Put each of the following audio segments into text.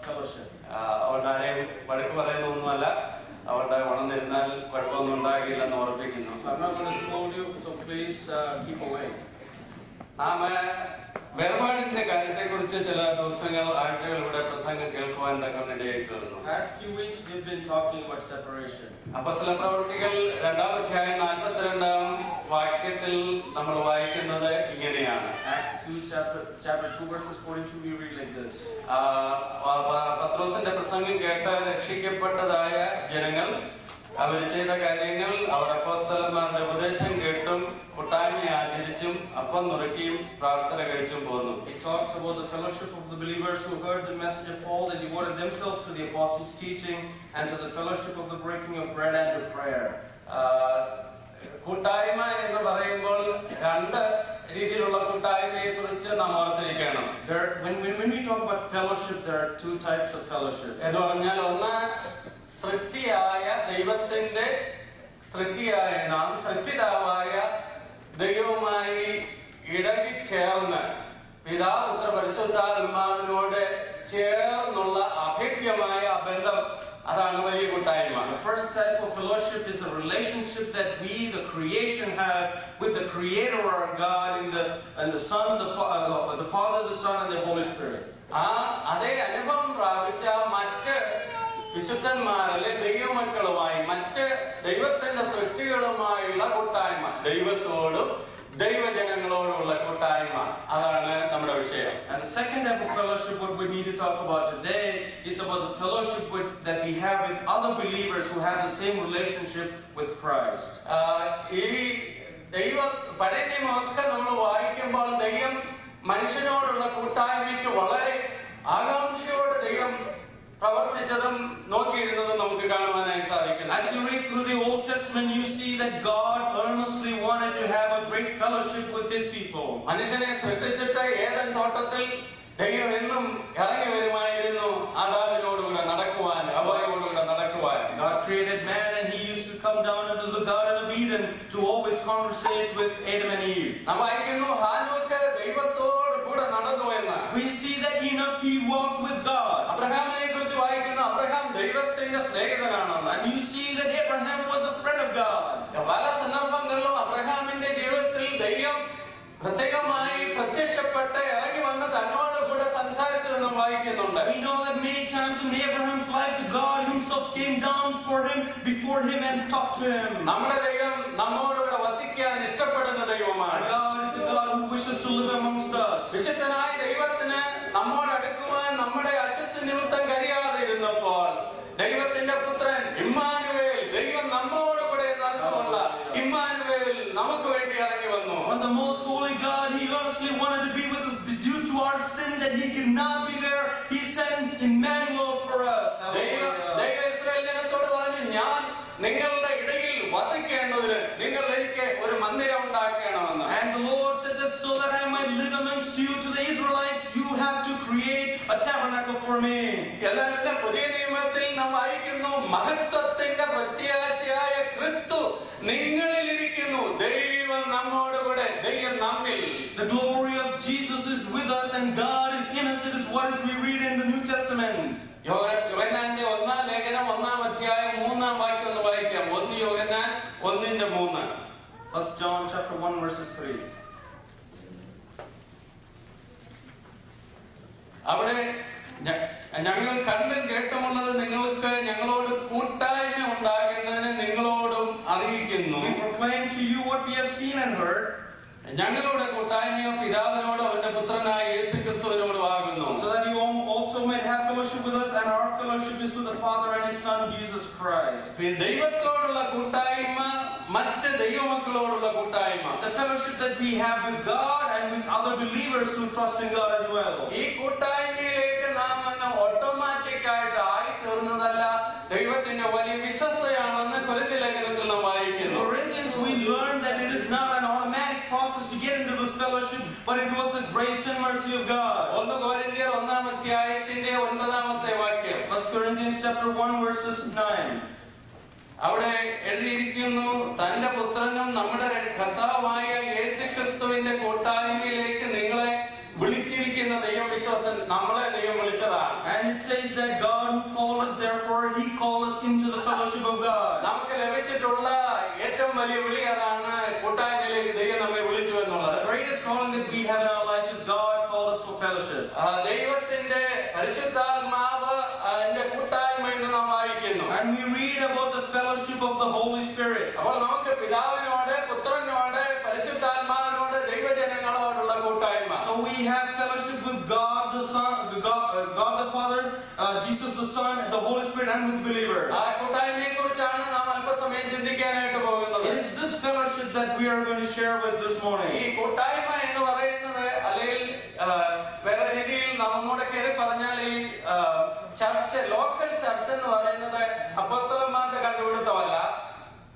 fellowship. അവരാരെയും വഴക്ക് പറയുന്നൊന്നുമല്ല, അവരുടെ ഉണർന്നിരുന്നാൽ കുഴപ്പമൊന്നും ഉണ്ടാകില്ലെന്ന് ഓർപ്പിക്കുന്നു. I'm not going to scold you, so please keep away. നാം വേർപാടിന്റെ കാര്യത്തെക്കുറിച്ച് ചില ദിവസങ്ങൾ, ആഴ്ചകൾ ഇവിടെ പ്രസംഗം കേൾക്കുവാൻ തക്കനിടയായി തീർന്നു. Past few weeks we've been talking about separation. അപ്പോസ്തലപ്രവൃത്തികൾ 2-ാം അധ്യായം 42-ാം വാക്യത്തിൽ നമ്മൾ വായിക്കുന്നത് ഇങ്ങനെയാണ്. Acts 2 chapter 2 verses 42 we read like this. പത്രോസിന്റെ പ്രസംഗം കേട്ട് രക്ഷിക്കപ്പെട്ടതായ ജനങ്ങൾ അവർ ചെയ്ത കാര്യങ്ങൾ, അവർ അപ്പോസ്തലന്മാരുടെ ഉപദേശം കേട്ടും കൂട്ടായ്മ ആചരിച്ചും അപ്പം നുറുക്കിയും പ്രാർത്ഥന കഴിച്ചും പോന്നു. It talks about the fellowship of the believers who heard the message of Paul. They devoted themselves to the apostles' teaching and to the fellowship of the breaking of bread and to prayer. കൂട്ടായ്മ എന്ന് പറയുമ്പോൾ രണ്ട് രീതിയിലുള്ള കൂട്ടായ്മയെ കുറിച്ച് നാം ഓർത്തിരിക്കണം. When we talk about fellowship, there are two types of fellowship. എന്ന് പറഞ്ഞാൽ ഒന്ന് സൃഷ്ടിയായ ദൈവത്തിന്റെ സൃഷ്ടിയായ നാം സൃഷ്ടിതാവായ ദൈവവുമായി ഇടകിച്ചേർന്ന് പിതാവ് പുത്ര പരിശുദ്ധാത്മാവിനോട് ചേർന്നുള്ള അഭേദ്യമായ ബന്ധം, അതാണ് വലിയ കൂട്ടായ്മ. The first type of fellowship is a relationship that we, the creation, have with the Creator, our God, and the Son, the Father, the Son, and the Holy Spirit. അതേ അനുഭവം പ്രാപിച്ച മറ്റ് വിശുദ്ധന്മാരിലെ ദൈവമക്കളുമായി, മറ്റ് ദൈവത്തിന്റെ സൃഷ്ടികളുമായുള്ള കൂട്ടായ്മ, ദൈവത്തോടും ദൈവജനങ്ങളോടുള്ള കൂട്ടായ്മ, അതാണ് നമ്മുടെ വിഷയം. And the second type of fellowship, what we need to talk about today, is about the fellowship that we have with other believers who have the same relationship with Christ. ഈ ദൈവ പഴയ നിയമമൊക്കെ നമ്മൾ വായിക്കുമ്പോൾ ദൈവം മനുഷ്യനോടുള്ള കൂട്ടായ്മയ്ക്ക് വളരെ ആകാംക്ഷയോടെ ദൈവം പ്രവർത്തിച്ചതും നോക്കിയിരുന്നതും നമുക്ക് കാണുവാനായി സാധിക്കുന്നു. As you read through the Old Testament, you see that God earnestly wanted to have a great fellowship with His people. മനുഷ്യനെ സൃഷ്ടിച്ചിട്ട് ഏദൻ തോട്ടത്തിൽ ദൈവം എന്നും ഇറങ്ങി വരുമായിരുന്നു ആദാമിനോടുകൂടെ നടക്കുവാൻ, ഹവ്വായോടുകൂടെ നടക്കുവാൻ. God created man and He used to come down into the Garden of Eden to always conversate with Adam and Eve. നാം വായിക്കുന്നു ഹാനോക്ക് ദൈവത്തോട് കൂടെ നടന്നു എന്ന്. We see that Enoch, he walked with God. അബ്രഹാമിനെ കുറിച്ച് വായിക്കുന്നു, അബ്രഹാം ദൈവത്തിന്റെ സ്നേഹിതനാണെന്ന്. And you see that Abraham was a friend of God. പല സന്ദർഭങ്ങളിലും അബ്രഹാമിന്റെ ജീവിതത്തിൽ ദൈവം പ്രത്യേകമായി പ്രത്യക്ഷപ്പെട്ട് ഇറങ്ങി വന്ന് തന്നോട് കൂടെ സംസാരിച്ചതെന്നും വായിക്കുന്നുണ്ട്. We know that many times in Abraham's life, God Himself came down before him and talked to him. നമ്മുടെ ദൈവം നമ്മോടുകൂടെ വസിക്കാൻ ഇഷ്ടപ്പെടുന്ന ദൈവമാണ്. God is a God who wishes to live amongst us. വിശുദ്ധനായ ദൈവത്തിന് നമ്മോട് അടുക്കുവാൻ നമ്മുടെ അശുദ്ധ നിമിത്തം കഴിയാതെ ഇരുന്നപ്പോൾ ദൈവത്തിന്റെ പുത്രൻ ഇമ്മാനുവേൽ, ദൈവം നമ്മോട് കൂടെ നടത്തുള്ള ഇമ്മാനുവേൽ നമുക്ക് വേണ്ടി ഇറങ്ങി വന്നു. When the most holy God, He honestly wanted to be with us, but due to our sin that He could not be there, He sent Emmanuel for us. ദൈവ ഇസ്രായേൽ ജനത്തോട് പറഞ്ഞു, ഞാൻ നിങ്ങളുടെ ഇടയിൽ വസിക്കേണ്ടതിന് നിങ്ങൾ എനിക്ക് ഒരു മന്ദിരം ഉണ്ടാക്കണമെന്ന്. And the Lord said that so that I might live amongst you, to the Israelites, you have to create a tabernacle for me. എന്നാൽ പുതിയ നിയമത്തിൽ നാം വായിക്കുന്നു, മഹത്വത്തിന്റെ പ്രത്യാശയായ ക്രിസ്തു നിങ്ങളിൽ ഇരിക്കുന്നു, ദൈവം നമ്മോടുകൂടെ, ദൈവം നമ്മിൽ. The glory of Jesus is with us and God is in us. It is what we read in the New Testament. യോഹന്നാന്റെ 1-ാം ലേഖനം 1-ാം അധ്യായം 3-ാം വാക്യം ഒന്ന് വായിക്കാം. 1 യോഹന്നാൻ 1:3. 1 John chapter 1 verses 3. അവിടെ ഞങ്ങൾ കണ്ടും കേട്ടുമുള്ളത് നിങ്ങൾക്ക് ഞങ്ങളോട് കൂട്ടായ്മ ഉണ്ടാകുന്നതിന് നിങ്ങളോടും അറിയിക്കുന്നു. We proclaim to you what we have seen and heard. ഞങ്ങളുടെ കൂട്ടായ്മയോ പിതാവിനോടും അവന്റെ പുത്രനായ യേശുക്രിസ്തുവിനോടും ആകുന്നു. So that you also may have fellowship with us, and our fellowship is with the Father and His Son Jesus Christ. ദൈവത്തോടുള്ള കൂട്ടായ്മ, മറ്റ് ദൈവമക്കളോടുള്ള കൂട്ടായ്മ, the fellowship that we have with God and with other believers who trust in God as well. ഈ കൂട്ടായ്മയിലേക്ക് നാം automatic ആയിട്ട് ആയി തീർന്നതല്ല, ദൈവത്തിന്റെ വലിയ വിശ്വസ്തയാണെന്ന് കൊരിന്ത്യർ ലേഖനത്തിൽ നാം വായിക്കുന്നു. Corinthians, we learned that it is not an automatic process to get into this fellowship, but it was the grace and mercy of God. 1 കൊരിന്ത്യർ 1-ാം അധ്യായത്തിന്റെ 9-ാമത്തെ വാക്യം. 1 Corinthians chapter 1 verses 9. അവിടെ എഴുതിയിരിക്കുന്നു, തന്റെ പുത്രനും നമ്മുടെ കർത്താവായ യേശുക്രിസ്തുവിന്റെ കൂട്ടായ്മയിലേക്ക് നിങ്ങളെ വിളിച്ചിരിക്കുന്ന ദൈവവിശ്വാസൻ, നമ്മളെ ദൈവം വിളിച്ചതാണ്. And it says that God who called us, therefore He called us into the fellowship of God. നമുക്ക് ലഭിച്ചിട്ടുള്ള ഏറ്റവും വലിയ വിളി അതാണ്, കൂട്ടായ്മയിലേക്ക് ദൈവം നമ്മെ വിളിച്ചു എന്നുള്ളത്. The greatest calling that we have in our life is God called us for fellowship. ദൈവത്തിന്റെ പരിശുദ്ധാത്മാവ് അതിന്റെ കൂട്ടായ്മ എന്ന് നാം വായിക്കുന്നു. And we read about the fellowship of the Holy Spirit. അപ്പോൾ നമുക്ക് പിതാവിനോട്, പുത്രനോട്, പരിശുദ്ധാത്മാവിനോട്, ദൈവജനങ്ങളോടുള്ള കൂട്ടായ്മ. So we have fellowship with God the Son, God the Father, Jesus the Son, the Holy Spirit, and with believers. ആ കൂട്ടായ്മയെ കുറിച്ചാണ് നാം അല്പസമയം ചിന്തിക്കാനായിട്ട് പോകുന്നത്. It is this fellowship that we are going to share with this morning. ഈ കൂട്ടായ്മ എന്ന് പറയുന്നത് അല്ലെങ്കിൽ വേറെ രീതിയിൽ നമ്മോട് കയറി പറഞ്ഞാൽ ഈ ചർച്ച്, ലോക്കൽ ചർച്ച് എന്ന് പറയുന്നത് അപ്പോസ്തലന്മാരുടെ കണ്ടുപിടുത്തമല്ല.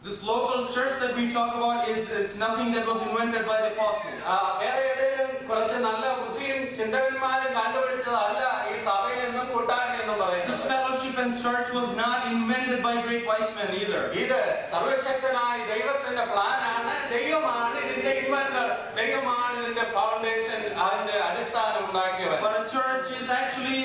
This local church that we talk about is nothing that was invented by the apostles. വേറെ ഏതെങ്കിലും കുറച്ച് നല്ല ബുദ്ധിയും ചിന്തകന്മാരും കണ്ടുപിടിച്ചതല്ല ഈ സഭയിൽ നിന്നും കൂട്ടായ്മ എന്ന് പറയുന്നത്. This fellowship and church was not invented by great wise men either. ഇത് സർവശക്തനായ ദൈവത്തിന്റെ പ്ലാനാണ്. ദൈവമാണ് ഇതിന്റെ ഇൻവെന്റർ, ദൈവമാണ് ഇതിന്റെ ഫൗണ്ടേഷൻ, അതിന്റെ അടിസ്ഥാനം ഉണ്ടാക്കിയവൻ. But a church is actually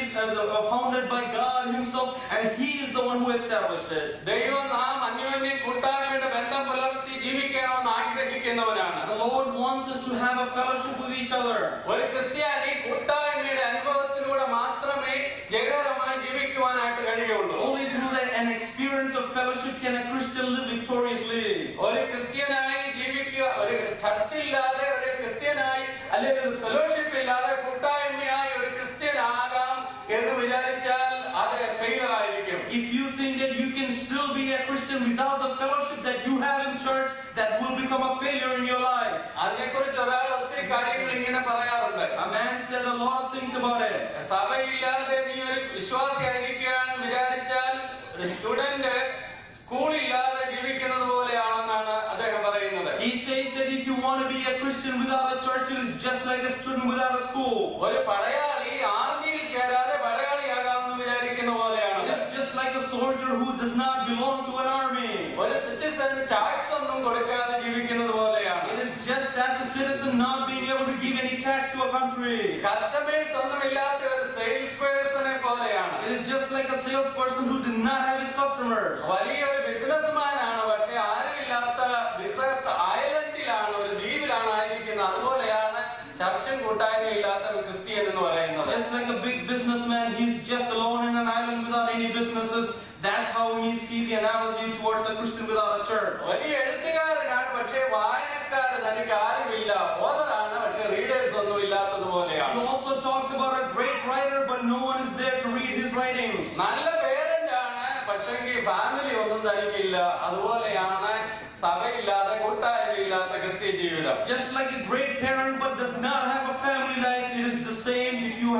founded by God Himself, and He is the one who established it. ദൈവം നാം അന്യോന്യം കൂട്ടായ്മയുടെ ബന്ധം പുലർത്തി ജീവിക്കണമെന്ന് ആഗ്രഹിക്കുന്നവനാണ്. The Lord wants us to have a fellowship with each other. ഒരു ക്രിസ്ത്യാനി കൂട്ടായ്മയുടെ അനുഭവത്തിലൂടെ മാത്രമേ ജയകരമായി ജീവിക്കുവാനായിട്ട് കഴിയുള്ളൂ. Only through an experience of fellowship can a Christian live victoriously. ഒരു ക്രിസ്ത്യനായി ജീവിക്കുക, ഒരു ചർച്ചില്ലാതെ ഒരു ക്രിസ്ത്യനായി അല്ലെങ്കിൽ ഫെലോഷിപ്പ് ഇല്ലാതെ കൂട്ടായ്മയായി ഒരു ക്രിസ്ത്യനാകാം എന്ന് വിചാരിച്ചാൽ അത് ഫെയിലർ ആയിരിക്കും. If you think that you can still be a Christian without the fellowship that you have in church, that will become a failure in your life. അതിനെക്കുറിച്ച് ഒരാൾ ഒത്തിരി കാര്യങ്ങൾ ഇങ്ങനെ പറയാറുണ്ട്. A man said a lot of things about it. സഭയില്ലാതെ നീ ഒരു വിശ്വാസിയായിരിക്കാൻ വിചാരിച്ചാൽ ഒരു സ്റ്റുഡന്റ് സ്കൂളില്ലാതെ ജീവിക്കുന്നത് പോലെയാണെന്നാണ് അദ്ദേഹം പറയുന്നത്. He says that if you want to be a Christian without a church, it is just like a student without a school. ഒരു പടയാളി ആർമിയിൽ ചേരാതെ പടയാളിയാകാമെന്ന് വിചാരിക്കുന്ന പോലെയാണ്. It is just like a soldier who does not belong to an army. ഒരു citizen tax ഒന്നും കൊടുക്കാതെ ജീവിക്കുന്നത് പോലെയാണ്. It is just as a citizen not being able to give any tax to a country. Customers ഒന്നുമില്ലാത്ത ഒരു sales പേഴ്സണെ പോലെയാണ്. It is just like a salesperson who did not have his customers. വലിയൊരു businessman ആണ്, പക്ഷെ ആരുമില്ലാത്ത ഐലൻഡിലാണ്, ഒരു ദ്വീപിലാണ് ആയിരിക്കുന്നത്. അതുപോലെയാണ് ചർച്ചും കൂട്ടായ്മയും ഇല്ലാത്ത ഒരു ക്രിസ്ത്യൻ എന്ന് പറയുന്നത്. Just like a big businessman, he's just alone in an island without any businesses. That's how we see the analogy towards a Christian without a church. വലിയ എഴുത്തുകാരനാണ്, പക്ഷെ വായനക്കാരൻ തനിക്ക് ആരുമില്ല. ഓതറാണ്, പക്ഷെ റീഡേഴ്സ് ഒന്നും ഇല്ലാത്തതുപോലെയാണ്. He also talks about a great writer, but no one is there to read his writings. നല്ല parent ആണ്, പക്ഷെങ്കിൽ ഫാമിലി ഒന്നും തനിക്കില്ല. അതുപോലെയാണ് സഭയില്ലാതെ കൂട്ടായ്മയില്ലാത്ത ക്രിസ്ത്യൻ ജീവിതം. Just like a great parent but does not have a family life, it is the same if you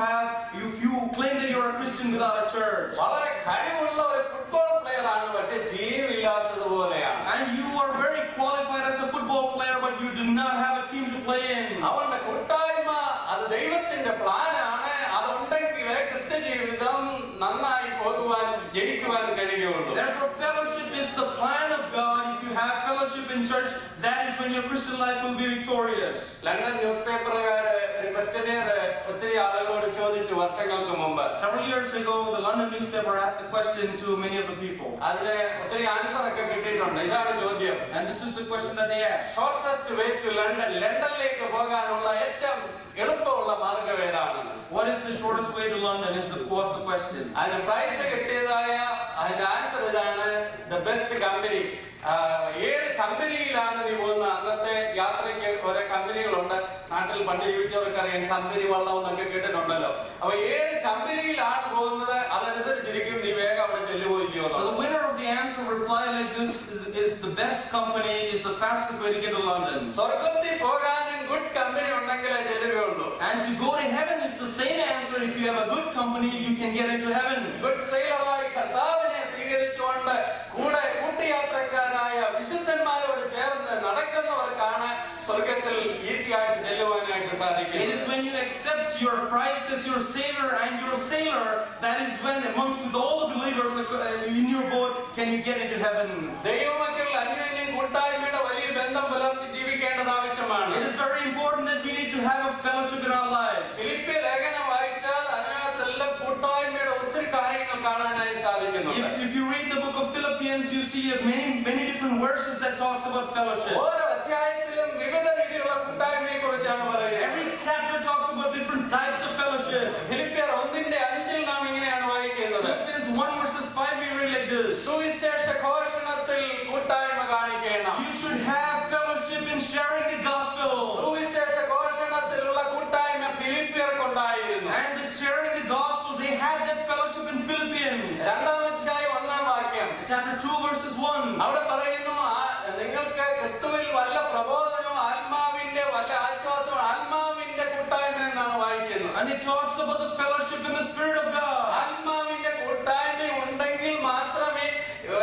claim that you are a Christian without a church. വളരെ കഴിവുള്ള ഒരു football player ആണ്, പക്ഷെ team ഇല്ലാത്തതുപോലെയാണ്. And you are very qualified as a football player, but you do not have a team to play in. അവന്റെ കൂട്ടായ്മ അത് ദൈവത്തിന്റെ പ്ലാനാണ്. അതുണ്ടെങ്കിൽ ക്രിസ്ത്യ ജീവിതം നന്നായി പോകുവാൻ, ജയിക്കുവാൻ കഴിയുള്ളൂ. Therefore, fellowship is the plan of God. If you have fellowship in church, that is when your Christian life will be victorious. London news പേപ്പറുകാര് ഒരു ക്വസ്റ്റ്യനെയർ ഒത്തിരി ആളുകളോട് ചോദിച്ചു വർഷങ്ങൾക്ക് മുമ്പ്. Several years ago, the London newspaper asked a question to many of the people. അതിന് ഒത്തിരി answer ഒക്കെ കിട്ടിയിട്ടുണ്ട്. ഇതാണ് ചോദ്യം. And this is the question that they asked. Shortest way to London, ലണ്ടനിലേക്ക് പോകാനുള്ള ഏറ്റവും എളുപ്പമുള്ള മാർഗം ഏതാണ്? What is the shortest way to London was the question. അതിന് പ്രൈസ് കിട്ടിയതായ അതിന്റെ ആൻസർ ഇതാണ്: ദ ബെസ്റ്റ് കമ്പനി. ഏത് കമ്പനിയിലാണ് നീ പോകുന്നത്? അന്നത്തെ യാത്രയ്ക്ക് ഓരോ കമ്പനികളുണ്ട്. നാട്ടിൽ പണ്ട് ജീവിച്ചവർക്കറിയാം, കമ്പനി വള്ളം എന്നൊക്കെ കേട്ടിട്ടുണ്ടല്ലോ. അപ്പൊ ഏത് കമ്പനിയിലാണ് പോകുന്നത് അതനുസരിച്ചിരിക്കും നീ വേഗം അവിടെ ചെല്ലുമോ ഇല്ലയോ. So the winner of the answer replied like this: the best company is the fastest way to get to London. സ്വർഗത്തിൽ പോകാനും ഗുഡ് കമ്പനി ഉണ്ടെങ്കിലേ ചെല്ലുകയുള്ളൂ. And to go to heaven, it's the same answer. If you have a good company, you can get into heaven. Good സെയിലറായി കർത്താവിനെ സ്വീകരിച്ചുകൊണ്ട് കൂടെ കൂട്ടുയാത്രക്കാരായ വിശുദ്ധന്മാരോട് ചേർന്ന് നടക്കുന്നവർക്കാണ് സ്വർഗത്തിൽ easy ആയിട്ട് ചെല്ലുവാനായിട്ട് സാധിക്കും. It is when you accept your Christ as your Savior and your sailor, that is when amongst with all the believers in your boat can you get into heaven. ദൈവമക്കൾ അന്യോന്യം കൂട്ടായ്മയുടെ വലിയ ബന്ധം പുലർത്തി ജീവിക്കേണ്ടത് ആവശ്യമാണ്. It is very important that we need to have a fellowship in our lives. ഫിലിപ്പിയ ലേഖനം വായിച്ചാൽ അതിനകത്തെല്ലാം കൂട്ടായ്മയുടെ ഒത്തിരി കാണാനായി സാധിക്കുന്നുണ്ട്. If you read the book of Philippians, you see many different verses that talks about fellowship. ഓരോ അധ്യായത്തിലും വിവിധ രീതിയിലുള്ള കൂട്ടായ്മയെ കുറിച്ചാണ് പറയുന്നത്. Every chapter talks about different types of fellowship. ഫിലിപ്പിയർ 1:5 നാം ഇങ്ങനെയാണ് വായിക്കുന്നത്. Philippians 1:5 we read like this. സുവിശേഷ ഘോഷണത്തിൽ കൂട്ടായ്മ കാണിക്കണം. You should have fellowship in sharing the gospel. സുവിശേഷ ഘോഷണത്തിലുള്ള കൂട്ടായ്മ ഫിലിപ്പിയർക്കുണ്ടായിരുന്നു. And the sharing the gospel, they had that fellowship in Philippians. 2 അധ്യായം 1 വാക്യം. Chapter 2 verses 1. അവിടെ പറയുന്നു, നിങ്ങൾക്ക് ക്രിസ്തുവിൽ വല്ല പ്രബോധനവും ആത്മാവിന്റെ വല്ല ആശ്വാസവും ആത്മാവിന്റെ കൂട്ടായ്മ എന്നാണ് വായിക്കുന്നത്. And it talks about the fellowship in the Spirit of God. ആത്മാവിന്റെ കൂട്ടായ്മ ഉണ്ടെങ്കിൽ മാത്രമേ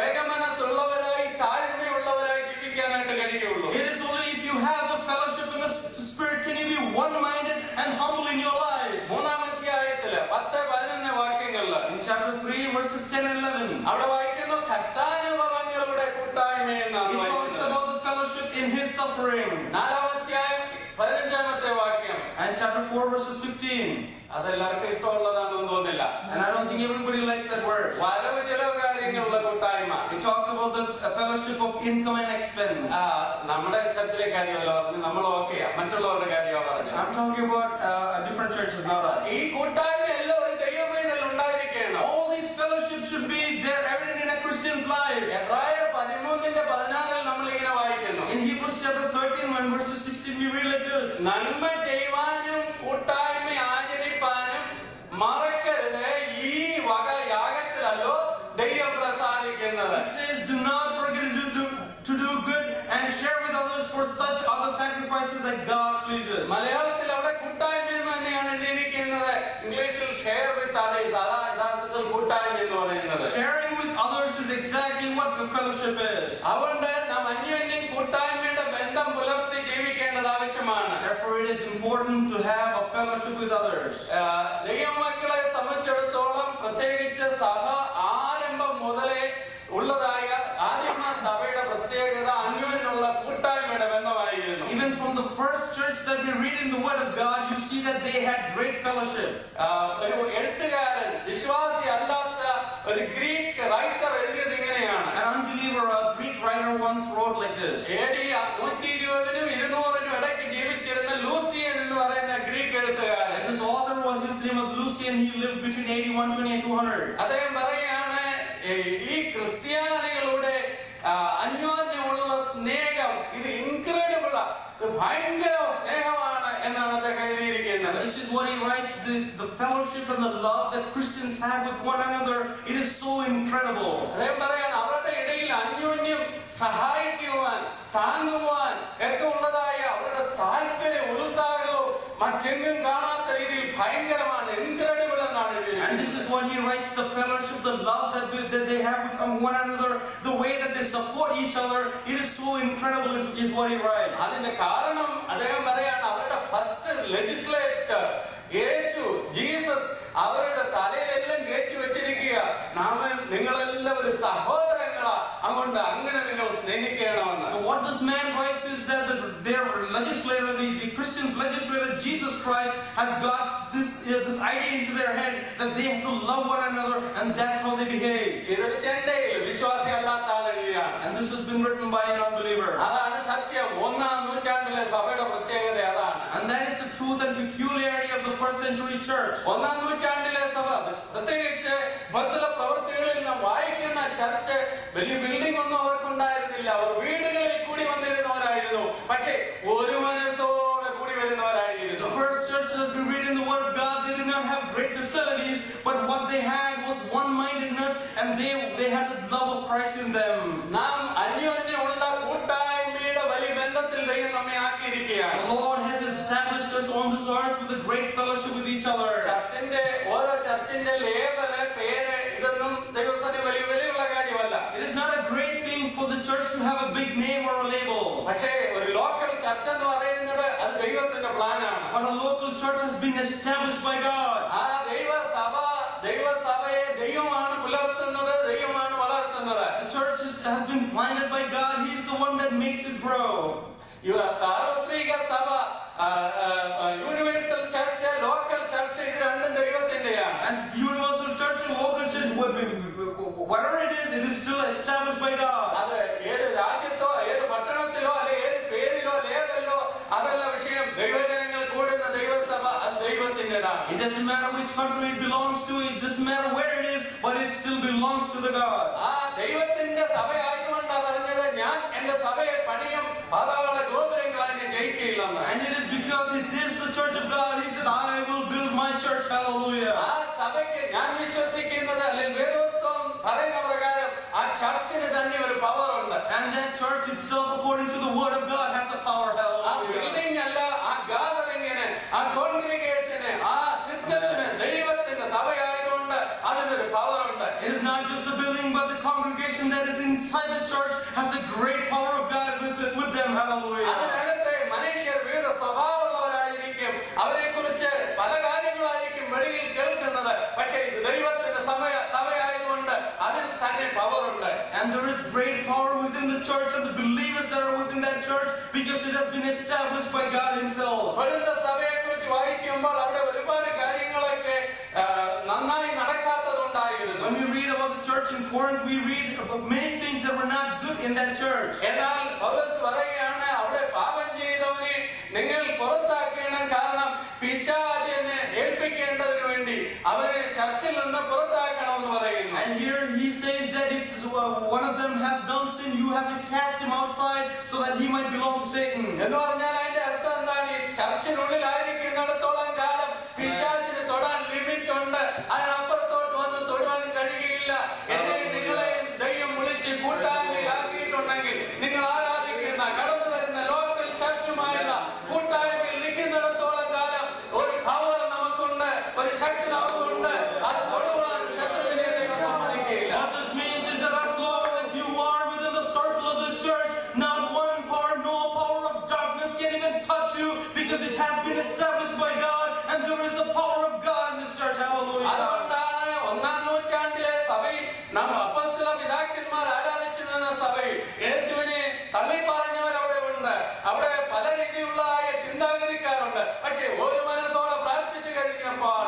ഏകമനസ്സുള്ളവരായി താഴ്മയുള്ളവരായി ജീവിക്കാനായിട്ട് കഴിയുള്ളൂ. It is only if you have the fellowship in the Spirit can you be one-minded and humble in your life. 3 അധ്യായത്തില് 10-11 വാക്യങ്ങളില് In chapter 3 verses 10 and 11. അവിടെ വായിക്കുന്നു, കഷ്ടാനുഭവങ്ങളുടെ കൂട്ടായ്മ എന്നാണ് It talks വായിക്കുന്നത്. about the fellowship in His suffering. 4 അധ്യായം 15 വാക്യം. And chapter 4 verses 15. അതെല്ലാവർക്കും ഇഷ്ടമുള്ളതാണെന്ന് തോന്നില്ല. And I don't think everybody likes that verse. വരവ് ചിലവ് കാര്യങ്ങളുള്ള കൂട്ടായ്മ. It talks about the fellowship of income and expense. നമ്മുടെ ചർച്ചിലെ കാര്യമല്ല പറഞ്ഞു, നമ്മൾ ഓക്കെയാ, മറ്റുള്ളവരുടെ കാര്യമാണ് പറഞ്ഞത്. I'm talking about different churches, not us. ഈ കൂട്ടായ്മ എല്ലാം ഒരു ദൈവവേദന ഉണ്ടായിരിക്കണം. All these fellowships should be there evident in a Christian's life. എബ്രായർ 13:16 നമ്മൾ ഇങ്ങനെ വായിക്കുന്നു. In Hebrews chapter 13 verses 16 we read like this. നന്മ ചെയ്യുവാനും കൂട്ടായ്മ ആചരിപ്പാനും മറക്കരുത്, ഈ വക യാഗത്തിലല്ലോ ദൈവം പ്രസാദിക്കുന്നത്. It says, do not forget to do good and share with others, for such are the sacrifices that God pleases. മലയാളത്തിൽ അവിടെ കൂട്ടായ്മ എന്ന് തന്നെയാണ് എഴുതിയിരിക്കുന്നത്. ഇംഗ്ലീഷിൽ ഷെയർ വിത്ത് അതേഴ്സ്, അതാ യഥാർത്ഥത്തിൽ കൂട്ടായ്മ എന്ന് പറയുന്നത്. Sharing with others is exactly what the fellowship is. അതുകൊണ്ട് നാം അന്യോന്യം കൂട്ടായ്മയുടെ ബന്ധം പുലർത്തി ജീവിക്കേണ്ടത് ആവശ്യമാണ്. Therefore, it is important to have a fellowship with others. ദൈവമക്കളെ സംബന്ധിച്ചിടത്തോളം പ്രത്യേകിച്ച് സഭ ആരംഭം മുതലേ ഉള്ളതായ ആദിമ സഭയുടെ പ്രത്യേകത അന്യോന്യമുള്ള കൂട്ടായ്മയുടെ ബന്ധമായിരുന്നു. Even from the first church that we read in the Word of God, you see that they had great fellowship. ഒരു എഴുത്തുകാരൻ, വിശ്വാസി അല്ലാത്ത ഒരു ഗ്രീക്ക് റൈറ്റർ എഴുതിയത് ഇങ്ങനെയാണ്. An unbeliever, a Greek writer once wrote like this. AD 120-നും 200-നും ഇടയ്ക്ക് ജീവിച്ചിരുന്ന Lucien എന്ന് പറയുന്ന ഗ്രീക്ക് എഴുത്തുകാരൻ. And his author his name was Lucian. He lived between AD 120 and 200. അദ്ദേഹം പറയാണ്, ഈ ക്രിസ്ത്യാനികളുടെ അന്യോന്യമുള്ള സ്നേഹം ഇത് ഇൻക്രെഡിബിൾ, ഇത് ഭയങ്കര സ്നേഹമാണ് എന്നാണ് അദ്ദേഹം എഴുതിയിരിക്കുന്നത്. This is what he writes, the fellowship and the love that Christians have with one another, it is so incredible. അദ്ദേഹം പറയാണ്, അവരുടെ ഇടയിൽ അന്യോന്യം സഹായിക്കുവാൻ താങ്ങുവാൻ ഒക്കെ ഉള്ളതായ അവരുടെ താല്പര്യം ഉത്സാഹവും മറ്റെങ്ങും കാണാത്ത രീതിയിൽ ഭയങ്കരമാണ്, ഇൻക്രെഡിബിൾ എന്നാണ് എഴുതിയിരിക്കുന്നത്. And this is what he writes, the fellowship, the love that they have with one another, the way that they support each other, it is so incredible is what he writes. അതിന്റെ കാരണം അദ്ദേഹം പറയാണ്, അവരുടെ first legislator യേശു, Jesus അവരുടെ തലയിലെല്ലാം കയറ്റി വെച്ചിരിക്കുക, നിങ്ങളെല്ലാവരും സഹോദരങ്ങളാ, അതുകൊണ്ട് അങ്ങനെ നിങ്ങൾ സ്നേഹിക്കണമെന്ന്. So what this man writes is that their legislator, the Christians' legislator, Jesus Christ, has got this idea into their head that they have to love one another, and that's how they behave. വിശ്വാസി അല്ലാത്ത ആൾ എഴുതിയാണ്. And this has been written by an unbeliever. അതാണ് സത്യം. 1-ാം നൂറ്റാണ്ടിലെ സഭയുടെ പ്രത്യേകത അതാണ്. And that is the truth and peculiarity of the first century church. 1-ാം നൂറ്റാണ്ടിലെ സഭ, പ്രത്യേകിച്ച് ബസ്സിലെ പ്രവൃത്തികളിൽ നാം വായിക്കുന്ന ചർച്ച് വലിയ ബിൽഡിംഗ് ഒന്നും അവർക്കുണ്ടായിരുന്നില്ല. അവർ വീടുകളിൽ കൂടി വന്നിരുന്നവരായിരുന്നു, പക്ഷേ ഒരു മനസ്സോടെ കൂടി വരുന്നവരായിരുന്നു. The first church that we read in the Word of God, they did not have great facilities, but what they had was one-mindedness, and they had the love of Christ in them. നാം അന്യോന്യമുള്ള കൂട്ടായ്മയുടെ വലിയ ബന്ധത്തിൽ ദൈവം നമ്മെ ആക്കിയിരിക്കുകയാണ്. The Lord has established us on this earth with a great fellowship with each other. ഓരോ ചർച്ചിന്റെ label, പേര്, ഇതൊന്നും ദൈവസന്നിധിയിൽ വലിയ വിലയുള്ള കാര്യമല്ല. It is not a great thing for the church to have a big name or a label. പക്ഷേ ഒരു local church എന്ന് പറയുന്നത് അത് ദൈവത്തിന്റെ പ്ലാനാണ്. But a local church has been established by God. ആ ദൈവസഭയെ ദൈവമാണ് പുലർത്തുന്നത്, ദൈവമാണ് വളർത്തുന്നത്. The church has been planted by God. He is the one that makes it grow. സാർവത്രിക സഭ, യൂണിവേഴ്സൽ ചർച്ച്, ലോക്കൽ ചർച്ച്, ഇത് രണ്ടും ദൈവത്തിന്റെയാണ്. And universal church and local church, whatever it is still established by God. അത് ഏത് രാജ്യത്തോ ഏത് പട്ടണത്തിലോ അല്ലെ ഏത് പേരിലോ ലേബലിലോ അതല്ല വിഷയം. ദൈവജനങ്ങൾ കൂടുന്ന ദൈവസഭ അത് ദൈവത്തിൻ്റെതാണ്. It doesn't matter which country it belongs to, it doesn't matter where it is, but it still belongs to the God. ആ ദൈവത്തിന്റെ സഭയായതുകൊണ്ടാണ് പറഞ്ഞത് ഞാൻ എന്റെ സഭയെ പണിയും പാതാള ഗോപുരങ്ങളായി ജയിക്കുകയില്ലെന്ന്. And it is because it is the church of God. He said, I will build my church. Hallelujah. ആ സഭയ്ക്ക് ഞാൻ വിശ്വസിക്കുന്നത് അല്ലെങ്കിൽ വേദപുസ്തകം പറയുന്ന പ്രകാരം ആ ചർച്ചിന് തന്നെ ഒരു പവർ ഉണ്ട്. And that church itself, according to the word of God, has a power. ആ ബിൽഡിംഗ് അല്ല, ആ ഗാദറിംഗിന്, ആ കോൺഗ്രിഗേഷന്, ആ സിസ്റ്റത്തിന് ദൈവത്തിന്റെ സഭയായതുകൊണ്ട് അതിനൊരു പവർ ഉണ്ട്. It is not just the building, but the congregation that is inside the church has a great power of God with them. Hallelujah. അതിനകത്തെ മനുഷ്യർ വിവിധ സ്വഭാവമുള്ളവരായിരിക്കും. അവരെ കുറിച്ച് പല കാര്യങ്ങളായിരിക്കും വെളിയിൽ കേൾക്കുന്നത്. പക്ഷേ ഇത് ദൈവത്തിന്റെ സഭയായതുകൊണ്ട് അതിൽ തന്നെ പവർ ഉണ്ട്. And there is great power within the church and the believers that are within that church because it has been established by God Himself. കൊരിന്ത സഭയെ കുറിച്ച് വായിക്കുമ്പോൾ അവിടെ ഒരുപാട് കാര്യങ്ങളൊക്കെ നന്നായി നടക്കാത്തതുണ്ടായിരുന്നു. When we read about the church in Corinth, we read about many things that were not good in that church. എന്നാൽ പൗലോസ് പറയുകയാണ് അവിടെ പാപം ചെയ്തവനെ നിങ്ങൾ പുറത്താക്കണം. കാരണം പിശാചിനെ ഏൽപ്പിക്കേണ്ടതിന് വേണ്ടി അവരെ ചർച്ചിൽ നിന്ന് പുറത്താക്കണമെന്ന് പറയുന്നു. And here he says that if one of them has done sin, you have to cast him outside so that he might belong to Satan. എന്ന് പറഞ്ഞാൽ അതിന്റെ അർത്ഥം എന്താണ്? ചർച്ചിനുള്ളിലായിരിക്കുന്നിടത്തോളം കാലം പിശാചിന് തൊടാൻ ലിമിറ്റ് ഉണ്ട്. അതിനപ്പുറത്തോട്ട് വന്ന് തൊടുവാൻ കഴിയുകയില്ല. എന്നെയും നിങ്ങളെയും ദൈവം വിളിച്ച് കൂട്ടായ്മയിലാക്കിയിട്ടുണ്ടെങ്കിൽ നിങ്ങൾ ആരാധിക്കുന്ന കടന്നു വരുന്ന ലോക്കൽ ചർച്ചുമായുള്ള കൂട്ടായ്മയിൽ നിൽക്കുന്നിടത്തോളം കാലം ഒരു പവർ നമുക്കുണ്ട്, ഒരു ശക്തി നമുക്കുണ്ട്. അത് തൊടുവാൻ ശത്രുവിനെ ദൈവം സമ്മതിക്കുകയില്ല. What this means is that as long as you are within the circle of this church, not one power, no power of darkness can even touch you because it has been established by God and there is the power of God in this church. Hallelujah. അതുകൊണ്ടാണ് ഒന്നാം നൂറ്റാണ്ടിലെ സഭയിൽ നാം അപ്പോസ്തല പിതാക്കന്മാർ ആരാധിച്ചു നിന്ന സഭയിൽ യേശുവിനെ തള്ളിപ്പറഞ്ഞവർ അവിടെ ഉണ്ട്. അവിടെ പല രീതിയിലുള്ള ചിന്താഗതിക്കാരുണ്ട്. പക്ഷേ ഒരു മനസ്സോടെ പ്രാർത്ഥിച്ചു കഴിഞ്ഞപ്പോൾ